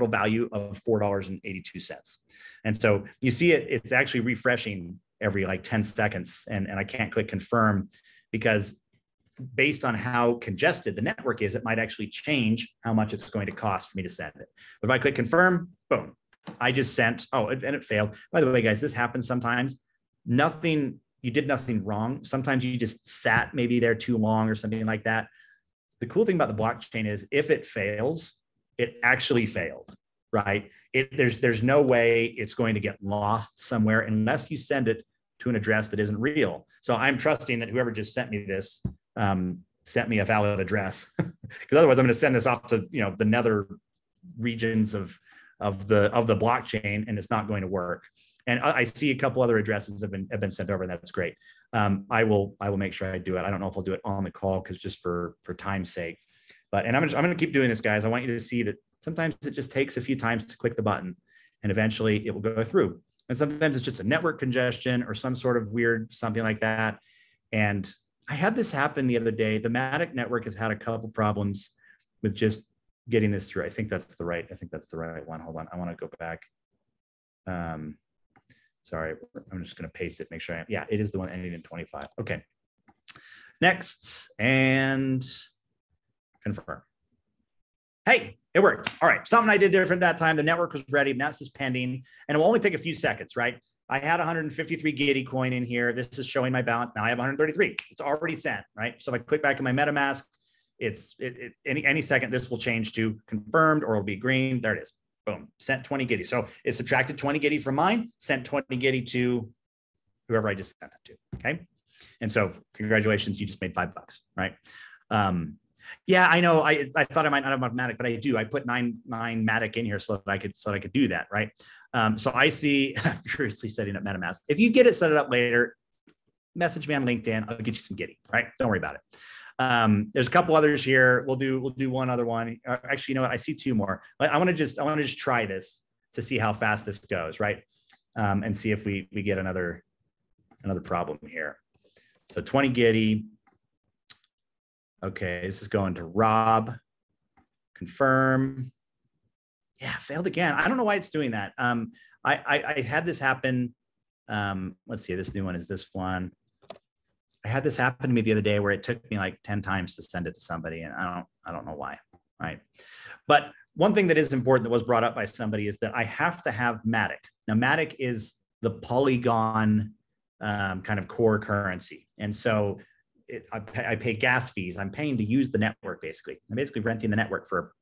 value of $4.82. And so you see it's actually refreshing every like 10 seconds. And I can't click confirm because based on how congested the network is, it might actually change how much it's going to cost for me to send it. But if I click confirm, boom, I just sent, and it failed. By the way, guys, this happens sometimes. You did nothing wrong. Sometimes you just sat maybe there too long or something like that. The cool thing about the blockchain is if it fails, it actually failed, right? There's no way it's going to get lost somewhere unless you send it to an address that isn't real. So I'm trusting that whoever just sent me this sent me a valid address, because otherwise I'm going to send this off to the nether regions of the blockchain, and it's not going to work. And I see a couple other addresses have been sent over, and that's great. I will make sure I do it. I don't know if I'll do it on the call because just for time's sake. And I'm going to keep doing this, guys. I want you to see that sometimes it just takes a few times to click the button, and eventually it will go through. And sometimes it's just a network congestion or some sort of weird something like that. And I had this happen the other day. The Matic network has had a couple problems with just getting this through. I think that's the right one. Hold on. I want to go back. Sorry, I'm just going to paste it, make sure it is the one ending in 25. Okay. Next, and confirm. Hey, it worked. All right, something I did different that time. The network was ready. Now it's just pending, and it will only take a few seconds, right? I had 153 Giddy coin in here. This is showing my balance. Now I have 133. It's already sent, right? So if I click back in my MetaMask, any second this will change to confirmed, or it'll be green. There it is. Boom, sent 20 Giddy. So it subtracted 20 Giddy from mine, sent 20 Giddy to whoever I just sent it to. Okay. And so congratulations, you just made $5, right? Yeah, I know. I thought I might not have enough Matic, but I do. I put nine Matic in here so that I could do that, right? So I see furiously setting up MetaMask. If you get it set up later, message me on LinkedIn. I'll get you some Giddy, right? Don't worry about it. There's a couple others here. We'll do one other one. Actually, you know what? I see two more. I want to just try this to see how fast this goes, right? And see if we get another problem here. So 20 Giddy. Okay, this is going to Rob. Confirm. Yeah, failed again. I don't know why it's doing that. I had this happen. Let's see. This new one is this one. I had this happen to me the other day where it took me like 10 times to send it to somebody, and I don't know why. right? But one thing that is important that was brought up by somebody is that I have to have Matic. Now, Matic is the Polygon kind of core currency. And so I pay gas fees. I'm paying to use the network, basically. I'm basically renting the network for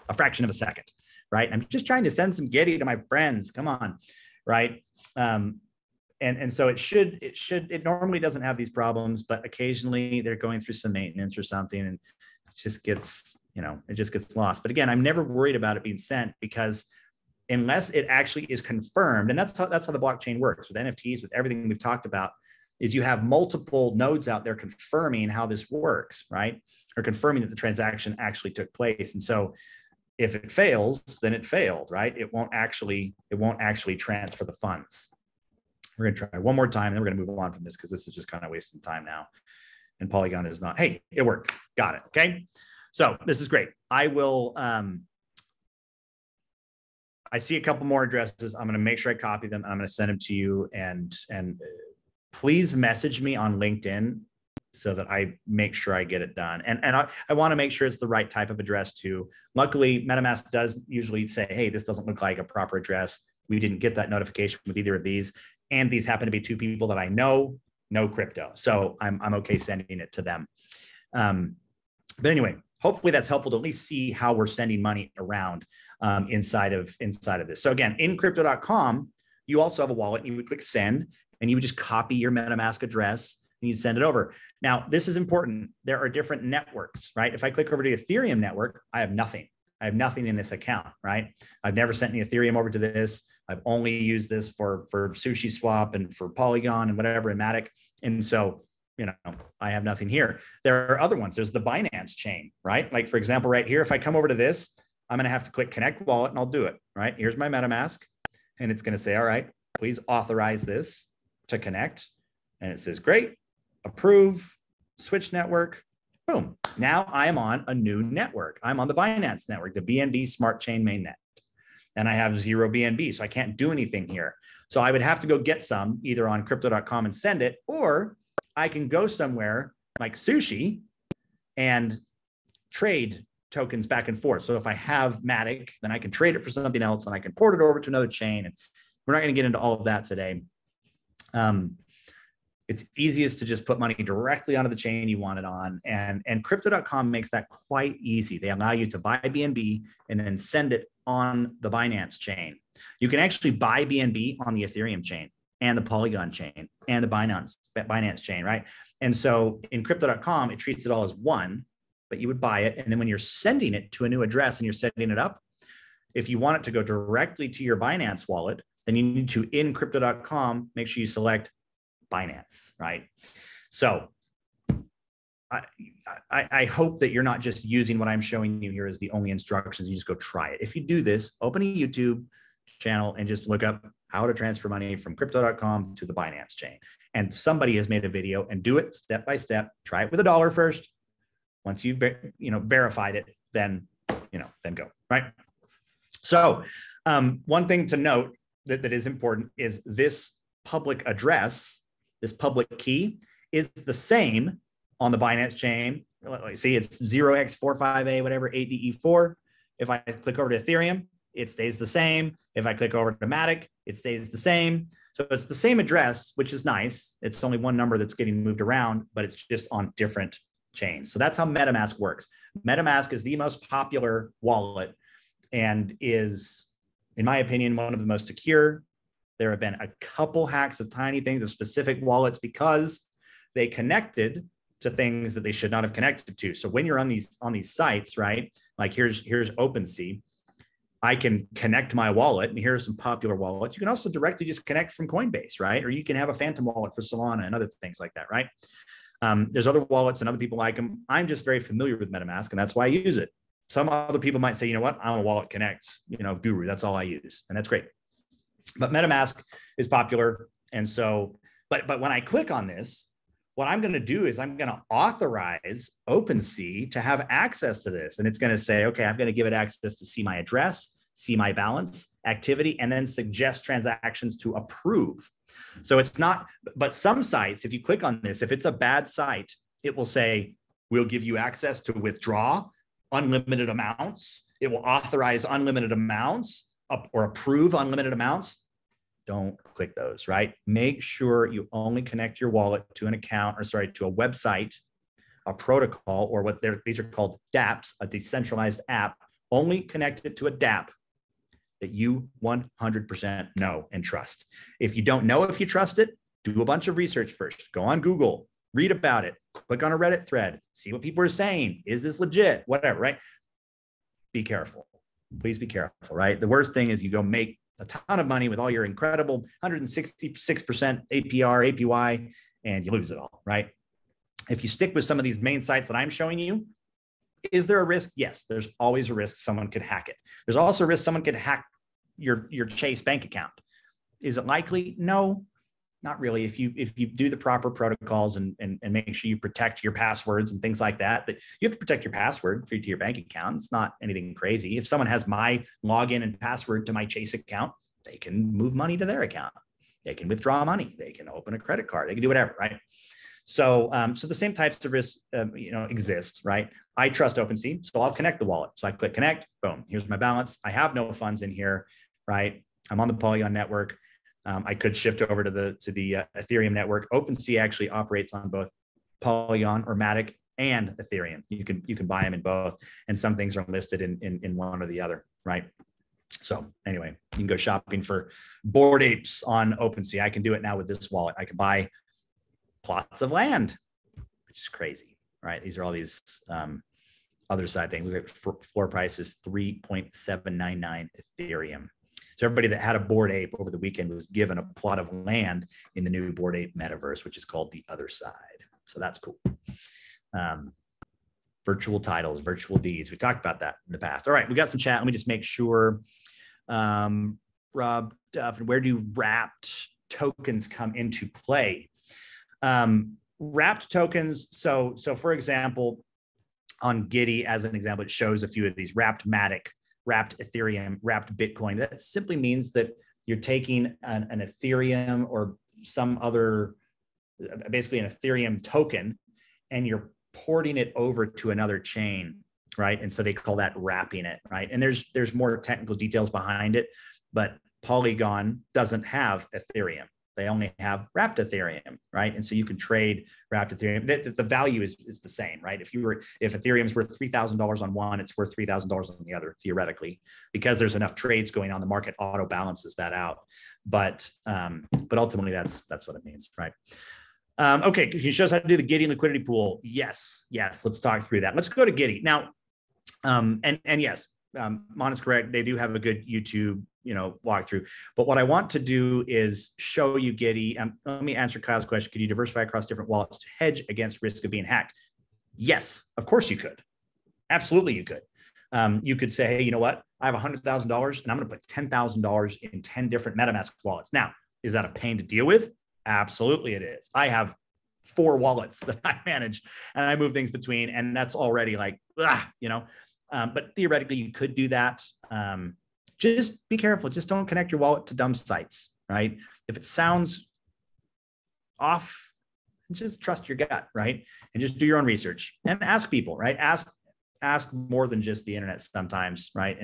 a fraction of a second, right? I'm just trying to send some Gitty to my friends. Come on, right? And so it normally doesn't have these problems, but occasionally they're going through some maintenance or something, and it just gets, it just gets lost. But again, I'm never worried about it being sent, because unless it actually is confirmed, and that's how the blockchain works with NFTs, with everything we've talked about, is you have multiple nodes out there confirming how this works, right? Or confirming that the transaction actually took place. And so if it fails, then it failed, right? It won't actually transfer the funds. We're going to try one more time, and then we're going to move on from this, because this is just kind of wasting time now. And Polygon is not. Hey, it worked. Got it. Okay. So this is great. I will, I see a couple more addresses. I'm going to make sure I copy them, and I'm going to send them to you. And please message me on LinkedIn so that I make sure I get it done. And I want to make sure it's the right type of address too. Luckily, MetaMask does usually say, hey, this doesn't look like a proper address. We didn't get that notification with either of these. And these happen to be two people that I know crypto. So I'm okay sending it to them. But anyway, hopefully that's helpful to at least see how we're sending money around inside of this. So again, in crypto.com, you also have a wallet. You would click send, and you would just copy your MetaMask address and you send it over. Now, this is important. There are different networks, right? If I click over to the Ethereum network, I have nothing. I have nothing in this account, right? I've never sent any Ethereum over to this. I've only used this for SushiSwap and for Polygon and whatever in Matic. And so, I have nothing here. There are other ones. There's the Binance chain, right? Like, for example, right here, if I come over to this, I'm going to have to click connect wallet, and I'll do it, right? Here's my MetaMask, and it's going to say, all right, please authorize this to connect. And it says, great, approve, switch network, boom. Now I am on a new network. I'm on the Binance network, the BNB Smart Chain mainnet. And I have 0 BNB, so I can't do anything here. So I would have to go get some either on crypto.com and send it, or I can go somewhere like Sushi and trade tokens back and forth. So if I have Matic, then I can trade it for something else, and I can port it over to another chain. And we're not going to get into all of that today. It's easiest to just put money directly onto the chain you want it on. And crypto.com makes that quite easy. They allow you to buy BNB and then send it on the Binance chain. You can actually buy BNB on the Ethereum chain and the Polygon chain and the Binance chain, right? And so in crypto.com, it treats it all as one, but you would buy it. And then when you're sending it to a new address and you're setting it up, if you want it to go directly to your Binance wallet, then you need to, in crypto.com, make sure you select Binance, right? So I hope that you're not just using what I'm showing you here as the only instructions. You just go try it. If you do this, open a YouTube channel and just look up how to transfer money from crypto.com to the Binance chain. And somebody has made a video, and do it step by step. Try it with $1 first. Once you've verified it, then go, right? So one thing to note that is important is this public address, this public key, is the same on the Binance chain. See, it's 0x45A, whatever, 8DE4. If I click over to Ethereum, it stays the same. If I click over to Matic, it stays the same. So it's the same address, which is nice. It's only one number that's getting moved around, but it's just on different chains. So that's how MetaMask works. MetaMask is the most popular wallet and is, in my opinion, one of the most secure. There have been a couple hacks of tiny things of specific wallets because they connected to things that they should not have connected to. So when you're on these sites, right? Like here's OpenSea. I can connect my wallet, and here's some popular wallets. You can also directly just connect from Coinbase, right? Or you can have a Phantom wallet for Solana and other things like that, right? There's other wallets and other people like them. I'm just very familiar with MetaMask, and that's why I use it. Some other people might say, you know what, I'm a Wallet Connect, guru. That's all I use, and that's great. But MetaMask is popular, and so, but when I click on this, what I'm going to do is I'm going to authorize OpenSea to have access to this. And it's going to say, okay, I'm going to give it access to see my address, see my balance, activity, and then suggest transactions to approve. So it's not, but some sites, if you click on this, if it's a bad site, it will say, we'll give you access to withdraw unlimited amounts. It will authorize unlimited amounts or approve unlimited amounts. Don't click those, right? Make sure you only connect your wallet to an account, or sorry, to a website, a protocol, or these are called dApps, a decentralized app. Only connect it to a dApp that you 100% know and trust. If you don't know if you trust it, do a bunch of research first. Go on Google, read about it, click on a Reddit thread, see what people are saying. Is this legit? Whatever, right? Be careful. Please be careful, right? The worst thing is you go make a ton of money with all your incredible 166% APR, APY, and you lose it all, right? If you stick with some of these main sites that I'm showing you, is there a risk? Yes, there's always a risk someone could hack it. There's also a risk someone could hack your Chase bank account. Is it likely? No, not really. If you do the proper protocols and make sure you protect your passwords and things like that, but you have to protect your password to your bank account. It's not anything crazy. If someone has my login and password to my Chase account, they can move money to their account. They can withdraw money. They can open a credit card. They can do whatever, right? So, so the same types of risks, exist, right? I trust OpenSea, so I'll connect the wallet. So I click connect, boom, here's my balance. I have no funds in here, right? I'm on the Polygon network. I could shift over to the Ethereum network. OpenSea actually operates on both Polygon or Matic and Ethereum. You can buy them in both, and some things are listed in one or the other, right? So anyway, you can go shopping for Bored Apes on OpenSea. I can do it now with this wallet. I can buy plots of land, which is crazy, right? These are all these other side things. Look at floor price is 3.799 Ethereum. So everybody that had a Bored Ape over the weekend was given a plot of land in the new Bored Ape metaverse, which is called the Other Side. So that's cool. Virtual titles, virtual deeds. We talked about that in the past. All right, we got some chat. Let me just make sure. Rob Duff, where do wrapped tokens come into play? Wrapped tokens. So for example, on Giddy, as an example, it shows a few of these: wrapped Matic, wrapped Ethereum, wrapped Bitcoin. That simply means that you're taking an Ethereum or some other, basically an Ethereum token, and you're porting it over to another chain, right? And so they call that wrapping it, right? And there's more technical details behind it, but Polygon doesn't have Ethereum. They only have wrapped Ethereum, right? And so you can trade wrapped Ethereum. The value is the same, right? If Ethereum's worth $3,000 on one, it's worth $3,000 on the other, theoretically, because there's enough trades going on. The market auto balances that out, but ultimately that's what it means, right? Okay, he shows how to do the Giddy liquidity pool. Yes. Let's talk through that. Let's go to Giddy now. And yes, Mon is correct. They do have a good YouTube, walkthrough. But what I want to do is show you Giddy. Let me answer Kyle's question. Could you diversify across different wallets to hedge against risk of being hacked? Yes, of course you could. Absolutely, you could. You could say, hey, you know what? I have $100,000 and I'm going to put $10,000 in 10 different MetaMask wallets. Now, is that a pain to deal with? Absolutely, it is. I have 4 wallets that I manage and I move things between, and that's already like, but theoretically you could do that. Just be careful. Just don't connect your wallet to dumb sites, right? If it sounds off, just trust your gut, right? And just do your own research and ask people, right? Ask more than just the internet sometimes, right?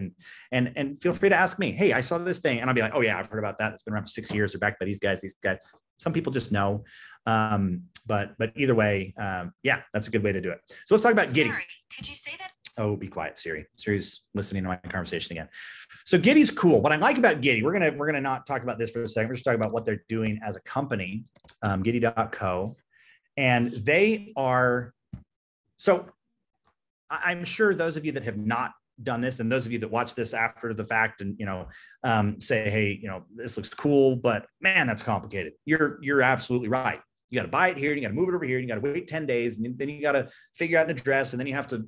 And feel free to ask me, hey, I saw this thing, and I'll be like, oh yeah, I've heard about that. It's been around for 6 years. They're backed by these guys. Some people just know, but either way, yeah, that's a good way to do it. So let's talk about Giddy. Sorry, could you say that? Oh, be quiet, Siri. Siri's listening to my conversation again. So Giddy's cool. What I like about Giddy, we're gonna not talk about this for a second. We're just talking about what they're doing as a company, Giddy.co, and they are. So I'm sure those of you that have not done this, and those of you that watch this after the fact, and say, hey, this looks cool, but man, that's complicated. You're absolutely right. You got to buy it here, you got to move it over here, you got to wait 10 days, and then you got to figure out an address, and then you have to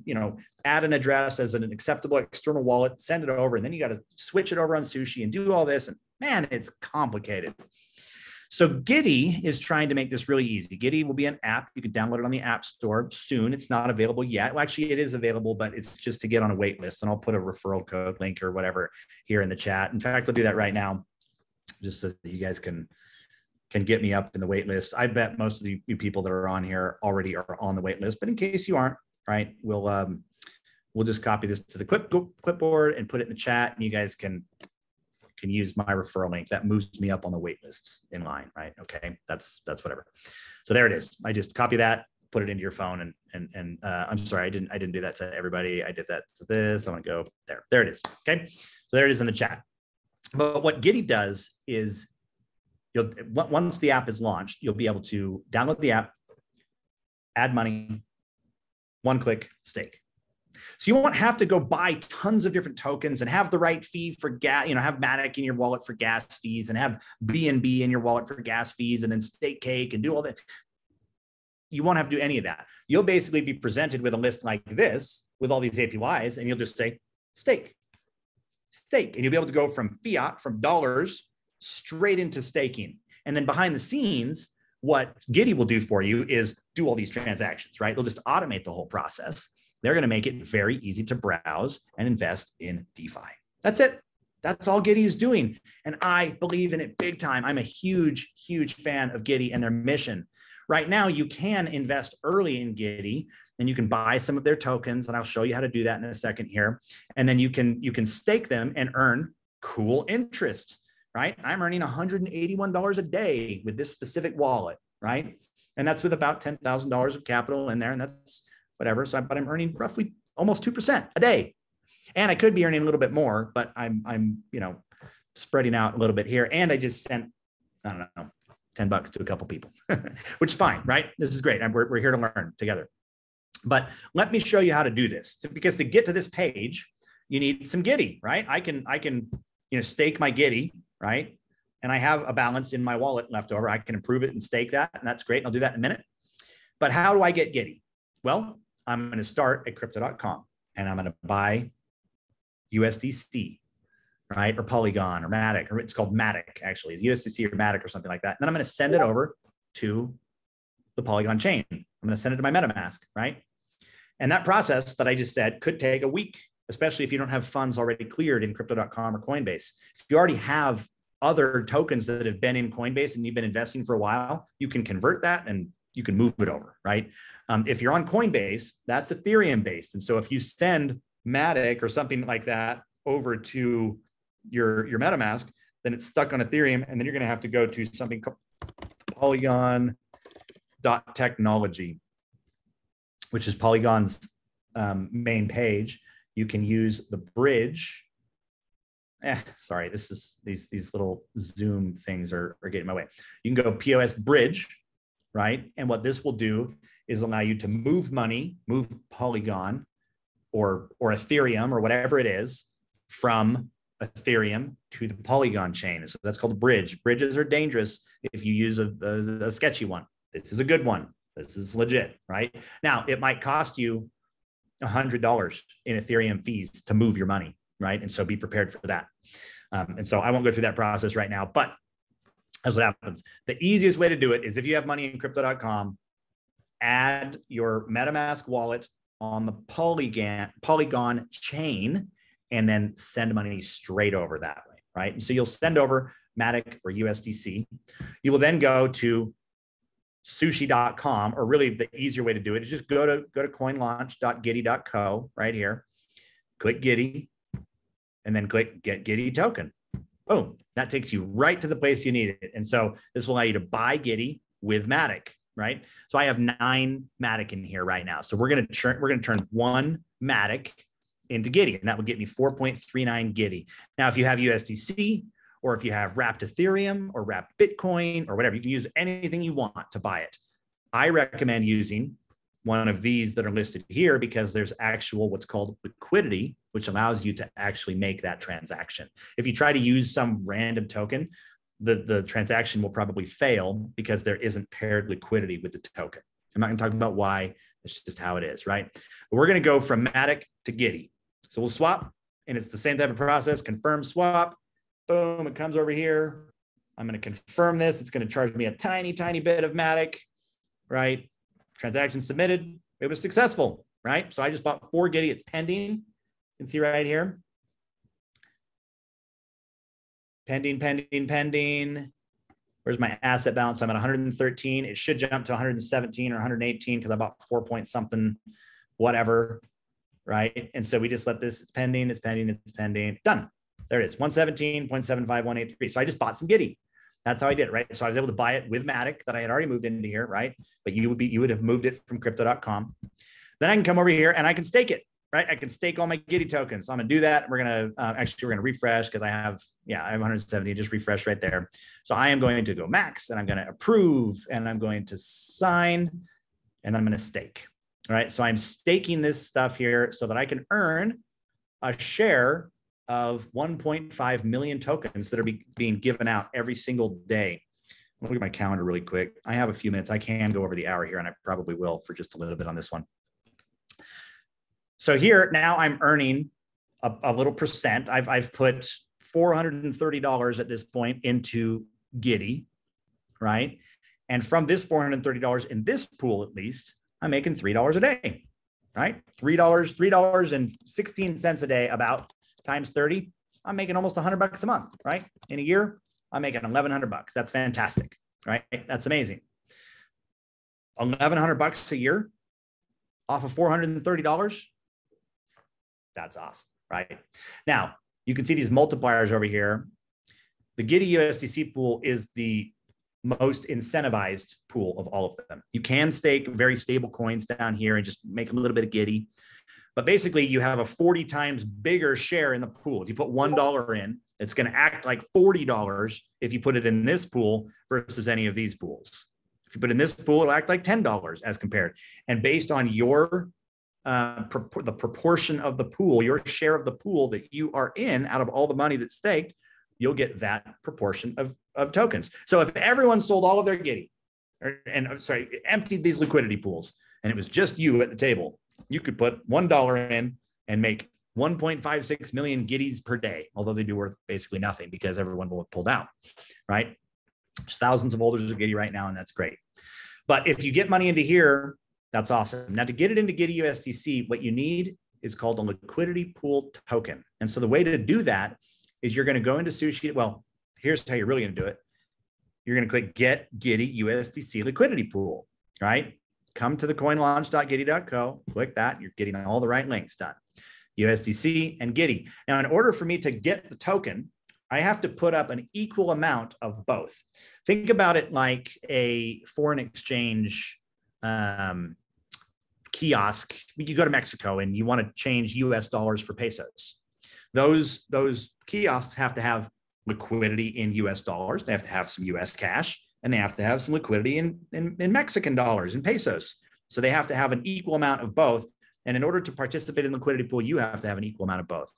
add an address as an acceptable external wallet, send it over, and then you got to switch it over on Sushi and do all this, and man, it's complicated. So Giddy is trying to make this really easy. Giddy will be an app. You can download it on the App Store soon. It's not available yet. Well, actually, it is available, but it's just to get on a wait list. And I'll put a referral code link or whatever here in the chat. In fact, we'll do that right now, just so that you guys can get me up in the wait list. I bet most of you people that are on here already are on the wait list, but in case you aren't, right, we'll we'll just copy this to the clipboard and put it in the chat, and you guys can use my referral link. That moves me up on the wait lists in line, right? Okay, that's whatever. So there it is. I just copy that, put it into your phone, and I'm sorry, I didn't do that to everybody. I did that to this. I want to go there. There it is. Okay, so there it is in the chat. But what Giddy does is, once the app is launched, you'll be able to download the app, add money, one click, stake. So you won't have to go buy tons of different tokens and have the right fee for gas, have Matic in your wallet for gas fees and have BNB in your wallet for gas fees and then stake cake and do all that. You won't have to do any of that. You'll basically be presented with a list like this with all these APYs, and you'll just say stake, and you'll be able to go from fiat, from dollars, straight into staking. And then behind the scenes, what Giddy will do for you is do all these transactions, right? They'll just automate the whole process. They're going to make it very easy to browse and invest in DeFi. That's it. That's all Giddy is doing. And I believe in it big time. I'm a huge, huge fan of Giddy and their mission. Right now, you can invest early in Giddy, and you can buy some of their tokens, and I'll show you how to do that in a second here. And then you can stake them and earn cool interest, right? I'm earning $181 a day with this specific wallet, right? And that's with about $10,000 of capital in there, and that's whatever. So, but I'm earning roughly almost 2% a day, and I could be earning a little bit more, but I'm spreading out a little bit here. And I just sent, I don't know, $10 to a couple people, which is fine, right? This is great. We're here to learn together. But let me show you how to do this. So, because to get to this page, you need some Giddy, right? I can stake my Giddy, right? And I have a balance in my wallet left over. I can improve it and stake that, and that's great. I'll do that in a minute. But how do I get Giddy? Well, I'm going to start at crypto.com, and I'm going to buy USDC, right? Or Polygon or Matic, or it's called Matic actually, it's USDC or Matic or something like that. And then I'm going to send it over to the Polygon chain. I'm going to send it to my MetaMask, right? And that process that I just said could take a week, especially if you don't have funds already cleared in crypto.com or Coinbase. If you already have other tokens that have been in Coinbase and you've been investing for a while, you can convert that and you can move it over, right? If you're on Coinbase, that's Ethereum based. And so if you send Matic or something like that over to your MetaMask, then it's stuck on Ethereum, and then you're going to have to go to something called Polygon.technology, which is Polygon's main page. You can use the bridge. Sorry, these little Zoom things are getting in my way. You can go POS bridge, right? And what this will do is allow you to move money, move Polygon or Ethereum or whatever it is from Ethereum to the Polygon chain. So that's called a bridge. Bridges are dangerous if you use a sketchy one. This is a good one. This is legit, right? Now, it might cost you $100 in Ethereum fees to move your money, right? And so be prepared for that. And so I won't go through that process right now, but that's what happens. The easiest way to do it is if you have money in crypto.com, add your MetaMask wallet on the Polygon chain, and then send money straight over that way, right? And so you'll send over Matic or USDC. You will then go to sushi.com, or really the easier way to do it is just go to coinlaunch.giddy.co right here, click Giddy, and then click Get Giddy Token. Boom, that takes you right to the place you need it. And so this will allow you to buy Giddy with Matic, right? So I have 9 Matic in here right now. So we're going to turn 1 Matic into Giddy, and that would get me 4.39 Giddy. Now, if you have USDC, or if you have wrapped Ethereum or wrapped Bitcoin or whatever, you can use anything you want to buy it. I recommend using one of these that are listed here because there's actual what's called liquidity, which allows you to actually make that transaction. If you try to use some random token, the transaction will probably fail because there isn't paired liquidity with the token. I'm not going to talk about why. It's just how it is, right? But we're going to go from Matic to Giddy. So we'll swap, and it's the same type of process. Confirm swap. Boom, it comes over here. I'm going to confirm this. It's going to charge me a tiny, tiny bit of Matic, right? Transaction submitted. It was successful, right? So I just bought 4 Giddy. It's pending. You can see right here. Pending, pending, pending. Where's my asset balance? I'm at 113. It should jump to 117 or 118 because I bought 4 point something, whatever. right? And so we just let this, it's pending, it's pending, it's pending, done. There it is, 117.75183. So I just bought some Giddy. That's how I did it, right? So I was able to buy it with Matic that I had already moved into here, right? But you would have moved it from crypto.com. Then I can come over here and I can stake it, right? I can stake all my Giddy tokens. So I'm gonna do that. We're gonna we're gonna refresh because I have 170. Just refresh right there. So I am going to go max, and I'm going to approve, and I'm going to sign, and then I'm going to stake. All right. So I'm staking this stuff here so that I can earn a share of 1.5 million tokens that are being given out every single day. I'll look at my calendar really quick. I have a few minutes. I can go over the hour here, and I probably will for just a little bit on this one. So here now I'm earning a little percent. I've put $430 at this point into Giddy, right? And from this $430 in this pool, at least, I'm making $3 a day, right? $3.16 a day, about times 30. I'm making almost $100 a month, right? In a year, I'm making $1,100. That's fantastic, right? That's amazing. $1,100 a year off of $430. That's awesome, right? Now, you can see these multipliers over here. The Giddy USDC pool is the most incentivized pool of all of them. You can stake very stable coins down here and just make a little bit of Giddy. But basically, you have a 40 times bigger share in the pool. If you put $1 in, it's going to act like $40 if you put it in this pool versus any of these pools. If you put it in this pool, it'll act like $10 as compared. And based on your the proportion of the pool, your share of the pool that you are in out of all the money that's staked, you'll get that proportion of tokens. So if everyone sold all of their Giddy, emptied these liquidity pools, and it was just you at the table, you could put $1 in and make 1.56 million Giddies per day, although they'd be worth basically nothing because everyone will have pulled out, right? There's thousands of holders of Giddy right now, and that's great. But if you get money into here, that's awesome. Now, to get it into Giddy USDC, what you need is called a liquidity pool token. And so the way to do that is you're going to go into Sushi. Well, here's how you're really going to do it. You're going to click Get Giddy USDC Liquidity Pool, right? Come to the coinlaunch.giddy.co, click that. You're getting all the right links done. USDC and Giddy. Now, in order for me to get the token, I have to put up an equal amount of both. Think about it like a foreign exchange kiosk. You go to Mexico and you want to change US dollars for pesos. Those kiosks have to have liquidity in US dollars. They have to have some US cash, and they have to have some liquidity in Mexican dollars and pesos. So they have to have an equal amount of both. And in order to participate in the liquidity pool, you have to have an equal amount of both.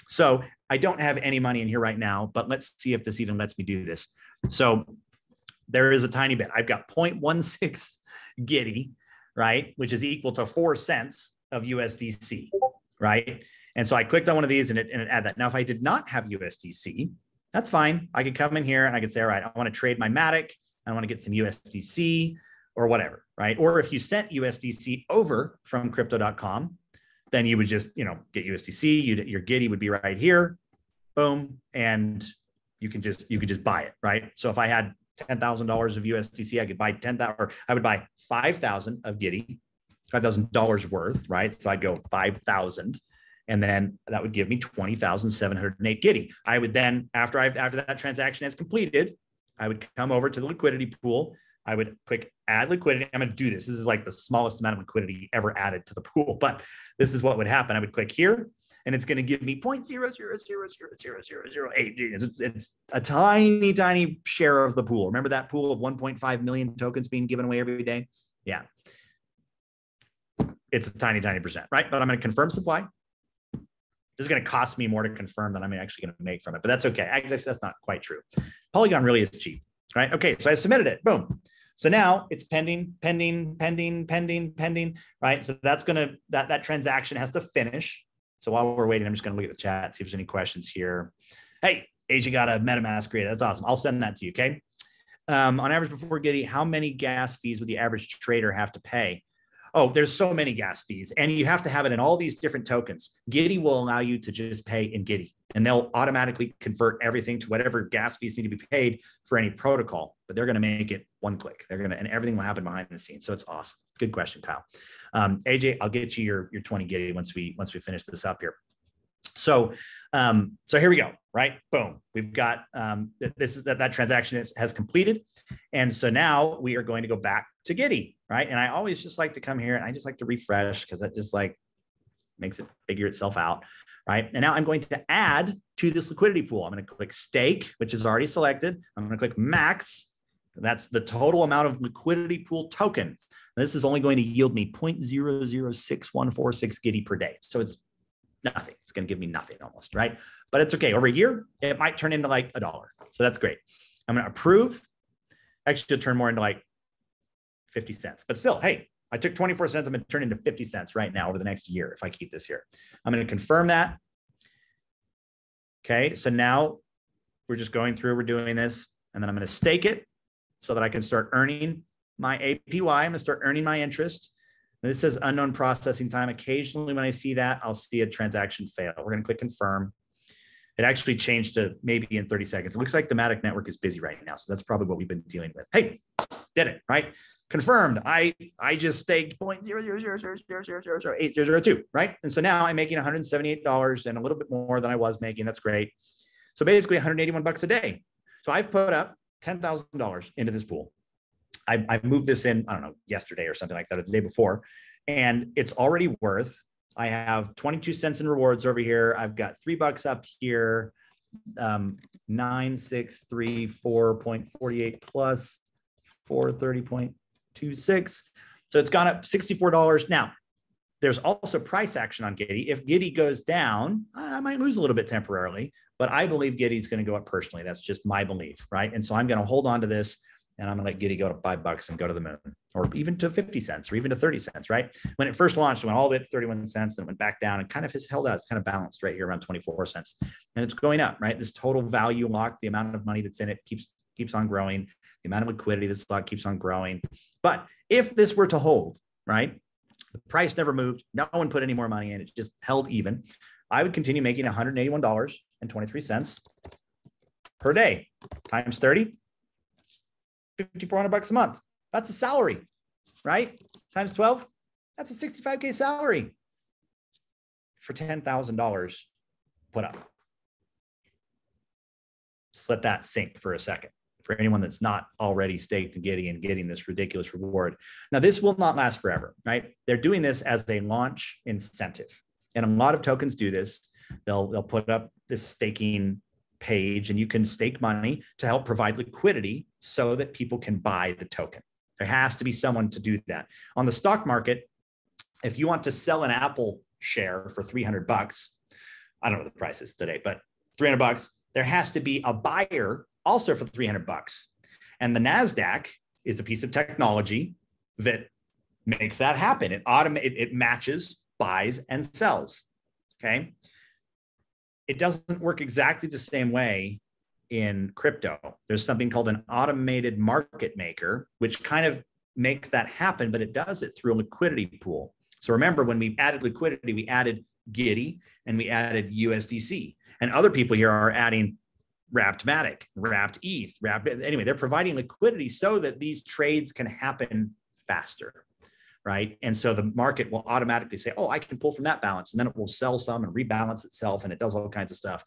So I don't have any money in here right now, but let's see if this even lets me do this. So there is a tiny bit. I've got 0.16 Giddy, right? Which is equal to 4 cents of USDC, right? And so I clicked on one of these and it added that. Now, if I did not have USDC, that's fine. I could come in here and I could say, all right, I want to trade my Matic. I want to get some USDC or whatever, right? Or if you sent USDC over from crypto.com, then you would just, get USDC. Your Giddy would be right here, boom, and you could just buy it, right? So if I had $10,000 of USDC, I could buy 10,000, or I would buy 5,000 of Giddy, $5,000 worth, right? So I'd go 5,000, and then that would give me 20,708 Giddy. I would then, after that transaction is completed, I would come over to the liquidity pool. I would click add liquidity. I'm going to do this. This is like the smallest amount of liquidity ever added to the pool, but this is what would happen. I would click here and it's going to give me 0.0000008. It's a tiny, tiny share of the pool. Remember that pool of 1.5 million tokens being given away every day? Yeah. It's a tiny, tiny percent, right? But I'm going to confirm supply. This is going to cost me more to confirm than I'm actually going to make from it, but that's okay. I guess that's not quite true. Polygon really is cheap, right? Okay, so I submitted it, boom. So now it's pending, right? So that's gonna, that transaction has to finish. So while we're waiting, I'm just gonna look at the chat, see if there's any questions here. Hey, Agent got a MetaMask created. That's awesome. I'll send that to you, okay? On average before Giddy, how many gas fees would the average trader have to pay? Oh, there's so many gas fees, and you have to have it in all these different tokens. Giddy will allow you to just pay in Giddy, and they'll automatically convert everything to whatever gas fees need to be paid for any protocol. but they're going to make it one click. They're going to, and everything will happen behind the scenes. So it's awesome. Good question, Kyle. AJ, I'll get you your 20 Giddy once we finish this up here. So here we go, right? Boom. We've got that transaction has completed. And so now we are going to go back to Giddy, right? And I always just like to come here and I just like to refresh because that just like makes it figure itself out, right? And now I'm going to add to this liquidity pool. I'm going to click stake, which is already selected. I'm going to click max. That's the total amount of liquidity pool token. This is only going to yield me 0.006146 Giddy per day. So it's nothing. It's going to give me nothing almost, right? But it's okay. Over a year, it might turn into like $1. So that's great. I'm going to approve. Actually, it'll turn more into like 50 cents. But still, hey, I took 24 cents. I'm going to turn into 50 cents right now over the next year if I keep this here. I'm going to confirm that. Okay. So now we're just going through, we're doing this, and then I'm going to stake it so that I can start earning my APY. I'm going to start earning my interest. This says unknown processing time. Occasionally when I see that, I'll see a transaction fail. We're going to click confirm. It actually changed to maybe in 30 seconds. It looks like the Matic network is busy right now. So that's probably what we've been dealing with. Hey, did it, right? Confirmed. I just staked 0.0000008002, right? And so now I'm making $178 and a little bit more than I was making. That's great. So basically 181 bucks a day. So I've put up $10,000 into this pool. I moved this in, I don't know, yesterday or something like that, or the day before, and it's already worth, I have 22 cents in rewards over here. I've got $3 up here, 9634.48 plus 430.26. So it's gone up $64. Now, there's also price action on Giddy. If Giddy goes down, I might lose a little bit temporarily, but I believe Giddy is going to go up personally. That's just my belief, right? And so I'm going to hold on to this. And I'm going to let Giddy go to $5 and go to the moon, or even to 50 cents or even to 30 cents, right? When it first launched, it went all the way to 31 cents, then it went back down and kind of has held out. It's kind of balanced right here around 24 cents. And it's going up, right? This total value lock, the amount of money that's in it keeps on growing. The amount of liquidity this stock keeps on growing. But if this were to hold, right? The price never moved. No one put any more money in. It just held even. I would continue making $181.23 per day times 30. $5,400 a month. That's a salary, right? Times 12, that's a $65K salary for $10,000 put up. Just let that sink for a second for anyone that's not already staked and getting this ridiculous reward. Now, this will not last forever, right? They're doing this as a launch incentive. And a lot of tokens do this. They'll put up this staking page and you can stake money to help provide liquidity so that people can buy the token. There has to be someone to do that. On the stock market, if you want to sell an Apple share for $300, I don't know what the price is today, but $300, there has to be a buyer also for $300. And the NASDAQ is a piece of technology that makes that happen. It matches, buys, and sells. Okay. It doesn't work exactly the same way in crypto. There's something called an automated market maker, which kind of makes that happen, but it does it through a liquidity pool. So remember, when we added liquidity, we added Giddy and we added USDC. And other people here are adding Wrapped Matic, Wrapped ETH, anyway, they're providing liquidity so that these trades can happen faster. Right. And so the market will automatically say, oh, I can pull from that balance. And then it will sell some and rebalance itself. And it does all kinds of stuff.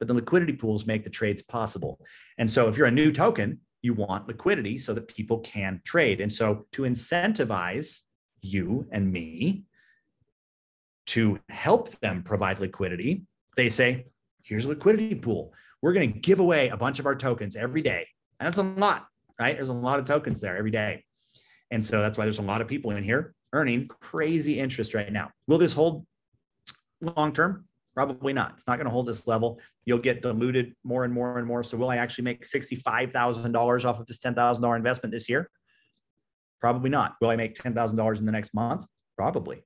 But the liquidity pools make the trades possible. And so if you're a new token, you want liquidity so that people can trade. And so to incentivize you and me to help them provide liquidity, they say, here's a liquidity pool. We're going to give away a bunch of our tokens every day. And that's a lot, right? There's a lot of tokens there every day. And so that's why there's a lot of people in here earning crazy interest right now. Will this hold long-term? Probably not. It's not going to hold this level. You'll get diluted more and more and more. So will I actually make $65,000 off of this $10,000 investment this year? Probably not. Will I make $10,000 in the next month? Probably,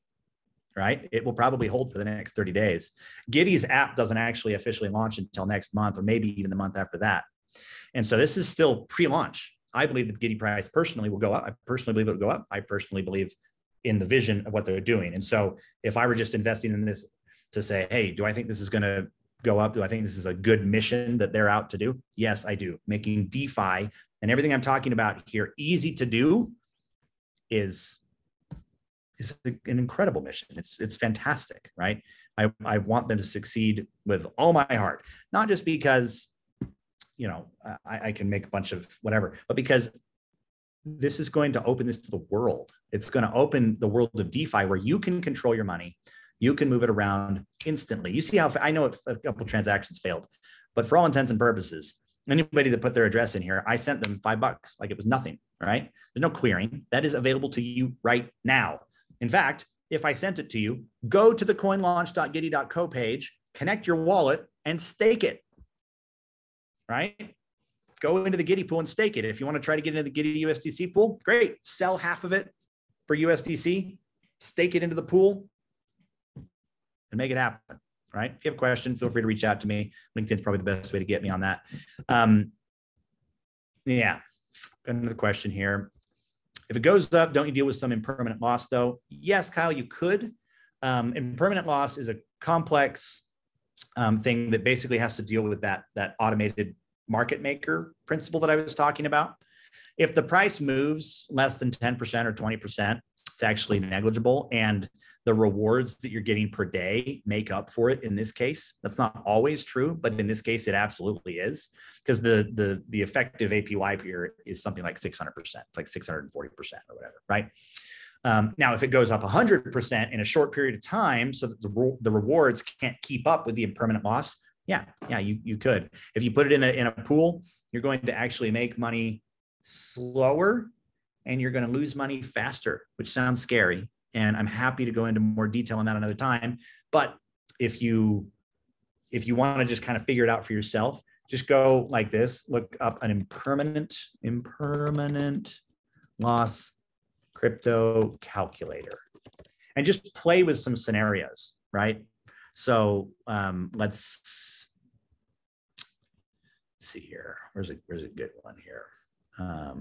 right? It will probably hold for the next 30 days. Giddy's app doesn't actually officially launch until next month or maybe even the month after that. And so this is still pre-launch. I believe the Giddy price personally will go up. I personally believe it will go up. I personally believe in the vision of what they're doing. And so if I were just investing in this to say, hey, do I think this is going to go up? Do I think this is a good mission that they're out to do? Yes, I do. Making DeFi and everything I'm talking about here easy to do is an incredible mission. It's fantastic, right? I want them to succeed with all my heart, not just because, you know, I can make a bunch of whatever, but because this is going to open this to the world. It's going to open the world of DeFi where you can control your money. You can move it around instantly. You see how, I know a couple of transactions failed, but for all intents and purposes, anybody that put their address in here, I sent them $5 like it was nothing, right? There's no clearing. That is available to you right now. In fact, if I sent it to you, go to the coinlaunch.giddy.co page, connect your wallet and stake it, right? Go into the Giddy pool and stake it. If you want to try to get into the Giddy USDC pool, great. Sell half of it for USDC, stake it into the pool and make it happen, right? If you have a question, feel free to reach out to me. LinkedIn's probably the best way to get me on that. Yeah, another question here. If it goes up, don't you deal with some impermanent loss though? Yes, Kyle, you could. Impermanent loss is a complex thing that basically has to deal with that automated market maker principle that I was talking about. If the price moves less than 10% or 20%, it's actually negligible. And the rewards that you're getting per day make up for it in this case. That's not always true, but in this case, it absolutely is, because the effective APY here is something like 600%. It's like 640% or whatever, right? Now, if it goes up 100% in a short period of time so that the rewards can't keep up with the impermanent loss, yeah, you could. If you put it in a pool, you're going to actually make money slower and you're going to lose money faster, which sounds scary. And I'm happy to go into more detail on that another time. But if you want to just kind of figure it out for yourself, just go like this, look up an impermanent loss crypto calculator and just play with some scenarios, right? So let's see here. Where's a good one here? I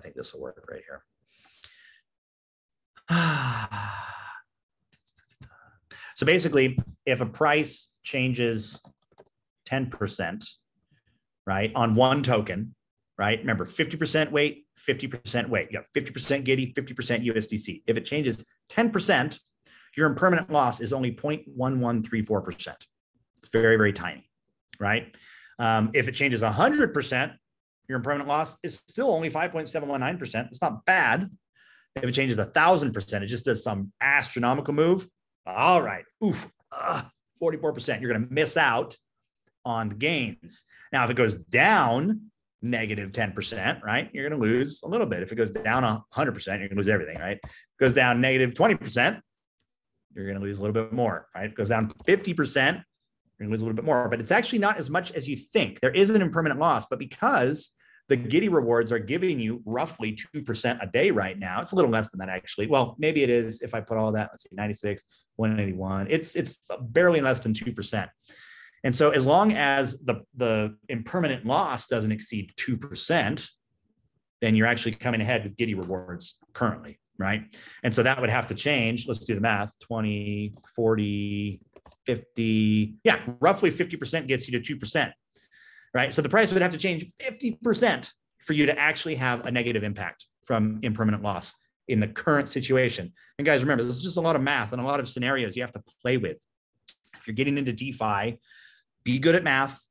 think this will work right here. So basically, if a price changes 10%, right, on one token, right? Remember, 50% weight, 50% weight. You got 50% Giddy, 50% USDC. If it changes 10%, your impermanent loss is only 0.1134%. It's very, very tiny, right? If it changes 100%, your impermanent loss is still only 5.719%. It's not bad. If it changes 1,000%, it just does some astronomical move. All right, 44%. You're going to miss out on the gains. Now, if it goes down negative 10%, right, you're going to lose a little bit. If it goes down 100%, you're going to lose everything, right? If it goes down negative 20%, you're going to lose a little bit more, right? If it goes down 50%, you're going to lose a little bit more. But it's actually not as much as you think. There is an impermanent loss, but because the Giddy rewards are giving you roughly 2% a day right now. It's a little less than that, actually. Well, maybe it is if I put all that, let's see, 96, 181. It's barely less than 2%. And so as long as the impermanent loss doesn't exceed 2%, then you're actually coming ahead with Giddy rewards currently, right? And so that would have to change. Let's do the math. 20, 40, 50. Yeah, roughly 50% gets you to 2%. Right. So the price would have to change 50% for you to actually have a negative impact from impermanent loss in the current situation. And guys, remember, this is just a lot of math and a lot of scenarios you have to play with. If you're getting into DeFi, be good at math,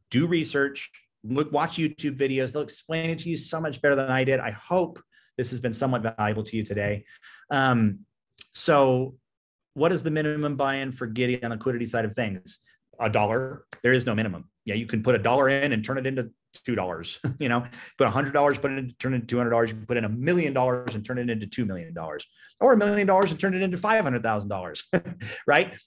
do research, watch YouTube videos. They'll explain it to you so much better than I did. I hope this has been somewhat valuable to you today. So what is the minimum buy-in for Giddy on the liquidity side of things? $1. There is no minimum. Yeah, you can put $1 in and turn it into $2. You know, put $100, turn it into $200. You can put in $1 million and turn it into $2 million, or $1 million and turn it into $500,000. Right?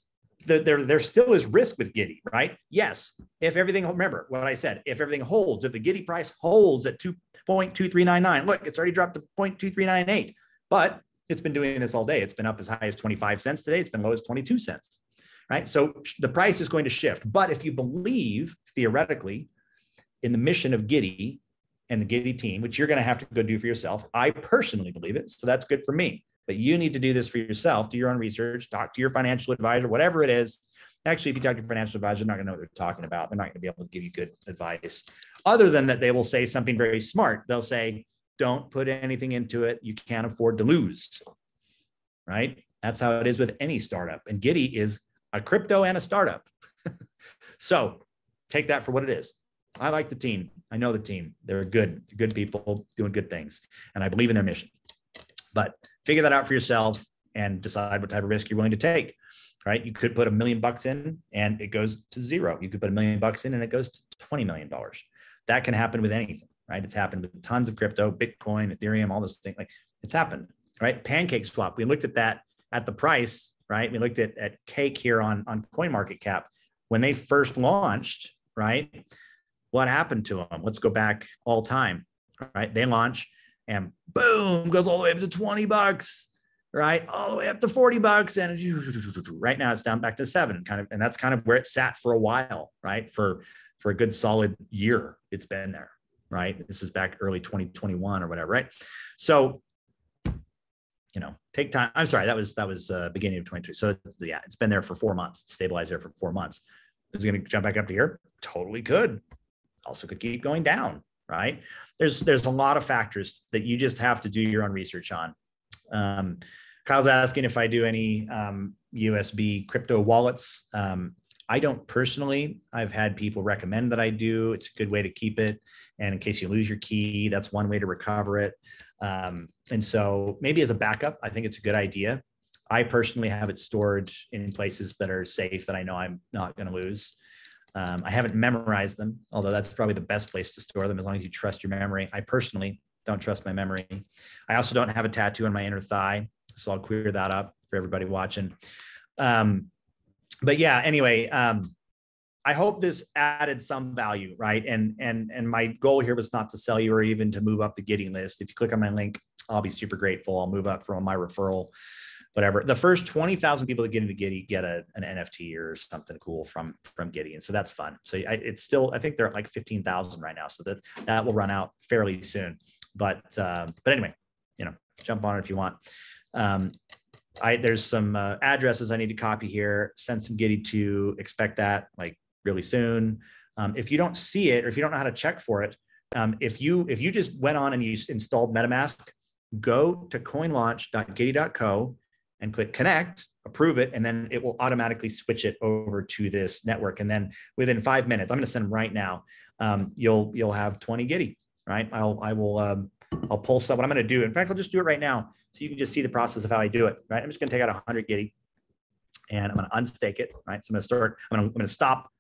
There still is risk with Giddy, right? Yes. If everything, remember what I said, if everything holds, if the Giddy price holds at 2.2399, look, it's already dropped to 0.2398, but it's been doing this all day. It's been up as high as 25 cents today. It's been low as 22 cents. Right? So the price is going to shift. But if you believe theoretically in the mission of Giddy and the Giddy team, which you're going to have to go do for yourself, I personally believe it. So that's good for me. But you need to do this for yourself, do your own research, talk to your financial advisor, whatever it is. Actually, if you talk to your financial advisor, they're not going to know what they're talking about. They're not going to be able to give you good advice. Other than that, they will say something very smart. They'll say, don't put anything into it. You can't afford to lose, right? That's how it is with any startup. And Giddy is a crypto and a startup. So take that for what it is. I like the team. I know the team. They're good people doing good things. And I believe in their mission. But figure that out for yourself and decide what type of risk you're willing to take, right? You could put $1 million in and it goes to zero. You could put $1 million in and it goes to $20 million. That can happen with anything, right? It's happened with tons of crypto, Bitcoin, Ethereum, all those things. Like it's happened, right? Pancake swap. We looked at that at the price, right? We looked at Cake here on CoinMarketCap. When they first launched, right? What happened to them? Let's go back all time, right? They launch and boom, goes all the way up to $20, right? All the way up to $40. And right now it's down back to 7 kind of. And that's kind of where it sat for a while, right? For a good solid year, it's been there, right? This is back early 2021 or whatever, right? So, take time. I'm sorry, that was beginning of 2023. So yeah, it's been there for 4 months, stabilized there for 4 months. Is it going to jump back up to here? Totally could. Also could keep going down, right? There's a lot of factors that you just have to do your own research on. Kyle's asking if I do any USB crypto wallets. I don't personally. I've had people recommend that I do. It's a good way to keep it. And in case you lose your key, that's one way to recover it. And so maybe as a backup, I think it's a good idea. I personally have it stored in places that are safe that I know I'm not going to lose. I haven't memorized them, although that's probably the best place to store them as long as you trust your memory. I personally don't trust my memory. I also don't have a tattoo on my inner thigh, so I'll clear that up for everybody watching. But yeah, anyway, I hope this added some value, right? And my goal here was not to sell you or even to move up the Giddy list. If you click on my link, I'll be super grateful. I'll move up from my referral, whatever. The first 20,000 people that get into Giddy get an NFT or something cool from Giddy. And so that's fun. So it's still, I think they're at like 15,000 right now. So that will run out fairly soon. But anyway, jump on it if you want. There's some addresses I need to copy here, send some Giddy to, expect that like really soon. If you don't see it, or if you don't know how to check for it, if you just went on and you installed MetaMask, go to coinlaunch.giddy.co and click connect, approve it, and then it will automatically switch it over to this network. And then within 5 minutes, I'm going to send them right now. You'll have 20 Giddy, right? I'll pull some. What I'm going to do, in fact, I'll just do it right now, so you can just see the process of how I do it, right? I'm just going to take out 100 Giddy, and I'm going to unstake it, right? So I'm going to stop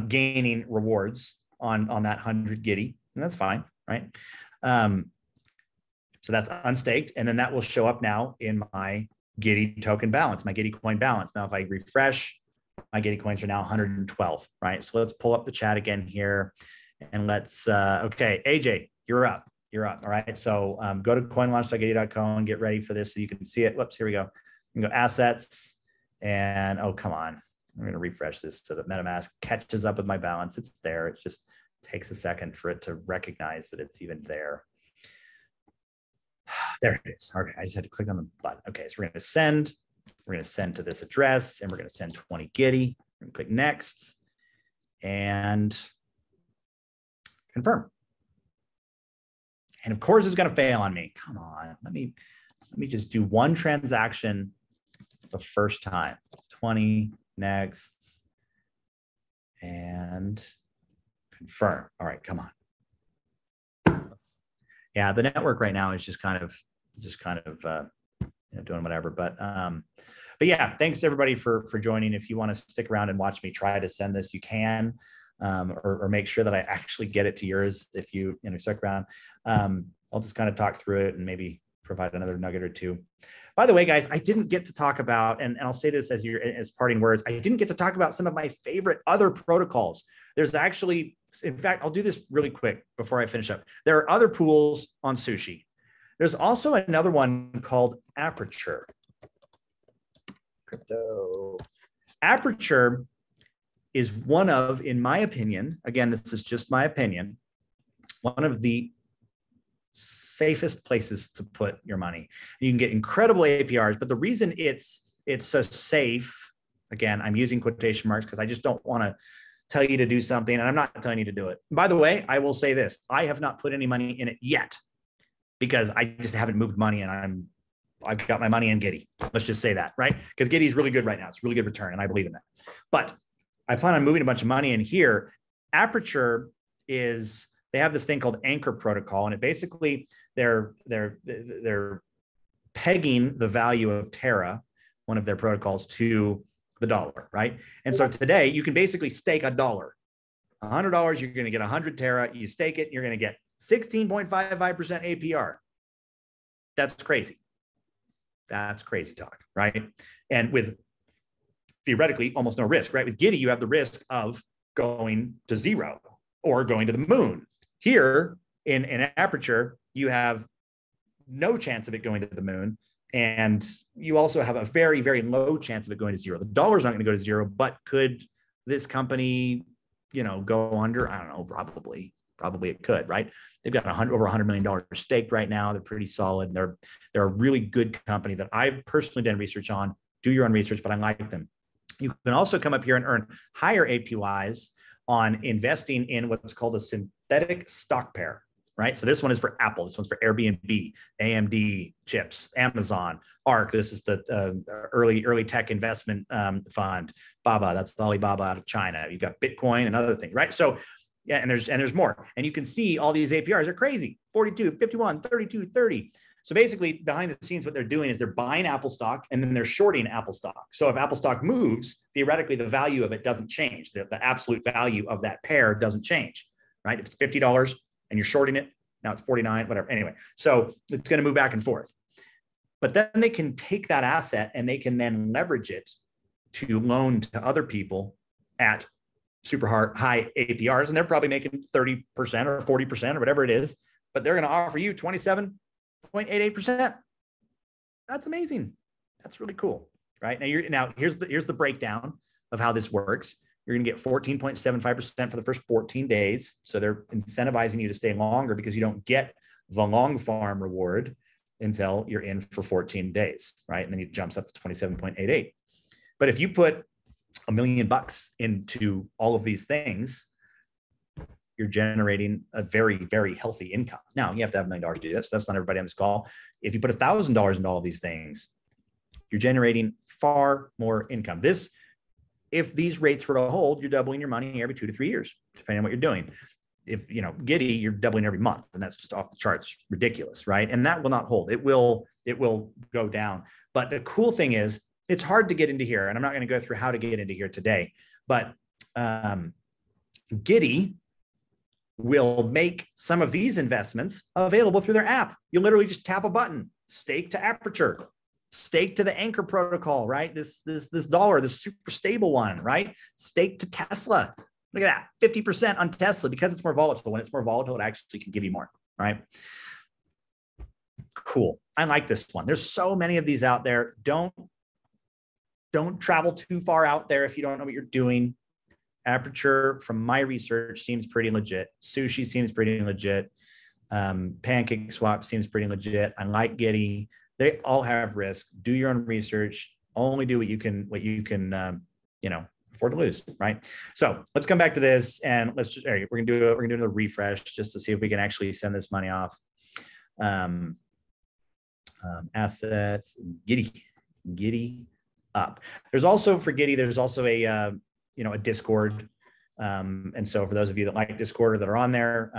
gaining rewards on that 100 Giddy, and that's fine, right? So that's unstaked, and then that will show up now in my Giddy token balance, my Giddy coin balance. Now, if I refresh, my Giddy coins are now 112, right? So let's pull up the chat again here, and let's, okay, AJ, you're up. All right. So go to coinlaunch.giddy.co and get ready for this so you can see it. Whoops, here we go. You can go assets, and oh, come on. I'm going to refresh this so that MetaMask catches up with my balance. It's there. It just takes a second for it to recognize that it's even there. There it is. Okay, I just had to click on the button. Okay, so we're going to send. We're going to send to this address, and we're going to send 20 Giddy. We're going to click next and confirm. And of course, it's going to fail on me. Come on, let me just do one transaction the first time. 20 next and confirm. All right, come on. Yeah, the network right now is just kind of doing whatever. But yeah, thanks everybody for joining. If you want to stick around and watch me try to send this, you can. Or make sure that I actually get it to yours if you stick around. I'll just kind of talk through it and maybe provide another nugget or two. By the way, guys, I didn't get to talk about, and I'll say this as parting words, I didn't get to talk about some of my favorite other protocols. There's actually, in fact, I'll do this really quick before I finish up. There are other pools on Sushi. There's also another one called Aperture. Crypto. Aperture is one of, in my opinion, again, this is just my opinion, one of the safest places to put your money. You can get incredible APRs, but the reason it's so safe Again, I'm using quotation marks because I just don't want to tell you to do something and I'm not telling you to do it. By the way, I will say this, I have not put any money in it yet because I just haven't moved money and I've got my money in Giddy. Let's just say that, right? Because Giddy is really good right now. It's really good return and I believe in that. But I plan on moving a bunch of money in here. Aperture is, they have this thing called Anchor Protocol, and it basically, they're pegging the value of Terra, one of their protocols, to the dollar, right? And so today you can basically stake $100. $100, you're going to get 100 Terra. You stake it, you're going to get 16.55% APR. That's crazy. That's crazy talk, right? And with theoretically almost no risk, right? With Giddy, you have the risk of going to zero or going to the moon. Here in Aperture, you have no chance of it going to the moon. And you also have a very, very low chance of it going to zero. The dollar's not going to go to zero, but could this company, go under? I don't know, probably it could, right? They've got over $100 million staked right now. They're pretty solid. They're a really good company that I've personally done research on. Do your own research, but I like them. You can also come up here and earn higher APYs on investing in what's called a synthetic stock pair, right? So this one is for Apple. This one's for Airbnb, AMD chips, Amazon, ARK. This is the early tech investment fund. Baba, that's Alibaba out of China. You've got Bitcoin and other things, right? So yeah, and there's more. And you can see all these APRs are crazy. 42, 51, 32, 30. So basically behind the scenes, what they're doing is they're buying Apple stock and then they're shorting Apple stock. So if Apple stock moves, theoretically, the value of it doesn't change. The absolute value of that pair doesn't change, right? If it's $50 and you're shorting it, now it's 49, whatever. Anyway, so it's going to move back and forth. But then they can take that asset and they can then leverage it to loan to other people at super high APRs. And they're probably making 30% or 40% or whatever it is, but they're going to offer you 27.88%. That's amazing. That's really cool, right? Now here's the breakdown of how this works. You're going to get 14.75% for the first 14 days. So they're incentivizing you to stay longer because you don't get the long farm reward until you're in for 14 days, right? And then it jumps up to 27.88. But if you put $1 million into all of these things, you're generating a very, very healthy income. Now you have to have $1 million to do this. That's not everybody on this call. If you put $1,000 into all of these things, you're generating far more income. If these rates were to hold, you're doubling your money every 2 to 3 years, depending on what you're doing. If Giddy, you're doubling every month, and that's just off the charts, ridiculous, right? And that will not hold. It will go down. But the cool thing is, it's hard to get into here, and I'm not going to go through how to get into here today. But Giddy will make some of these investments available through their app. You literally just tap a button, stake to Aperture, stake to the Anchor Protocol, right? This dollar, this super stable one, right? Stake to Tesla. Look at that, 50% on Tesla because it's more volatile. When it's more volatile, it actually can give you more, right? Cool. I like this one. There's so many of these out there. Don't travel too far out there if you don't know what you're doing. Aperture, from my research, seems pretty legit. Sushi seems pretty legit. Pancake Swap seems pretty legit. I like Giddy. They all have risk. Do your own research. Only do what you can afford to lose, right? So let's come back to this and let's just, we're gonna do another refresh just to see if we can actually send this money off. Assets, Giddy up. There's also for Giddy, there's also a Discord. And so for those of you that like Discord or that are on there,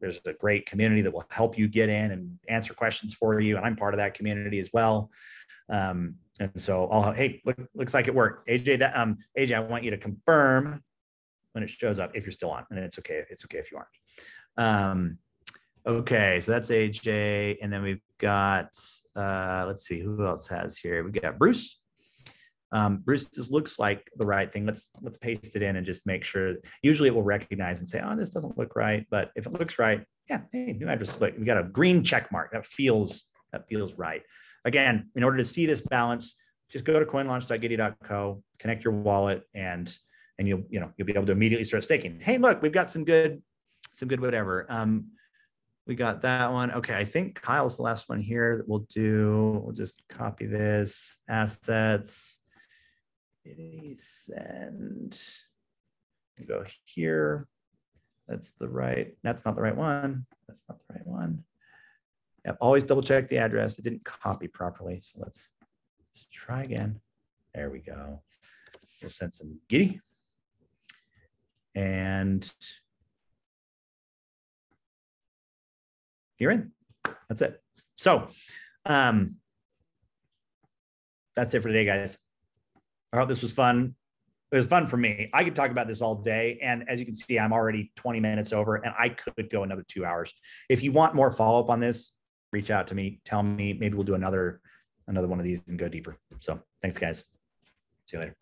there's a great community that will help you get in and answer questions for you. And I'm part of that community as well. And so looks like it worked. AJ, AJ, I want you to confirm when it shows up if you're still on, and it's okay. It's okay if you aren't. Okay, so that's AJ, and then we've got let's see who else has here. We got Bruce. Bruce, this looks like the right thing. Let's paste it in and just make sure. Usually it will recognize and say, oh, this doesn't look right. But if it looks right, yeah, hey, new address. Look, we got a green check mark. That feels right. Again, in order to see this balance, just go to coinlaunch.giddy.co, connect your wallet, and you'll be able to immediately start staking. Hey, look, we've got some good whatever. We got that one. Okay, I think Kyle's the last one here that we'll do. We'll just copy this assets. send. Go here. That's not the right one. That's not the right one. Yep, always double check the address. It didn't copy properly. So let's try again. There we go. We'll send some Giddy. And you're in. That's it. So that's it for today, guys. I hope this was fun. It was fun for me. I could talk about this all day. And as you can see, I'm already 20 minutes over and I could go another 2 hours. If you want more follow-up on this, reach out to me, tell me, maybe we'll do another one of these and go deeper. So thanks, guys. See you later.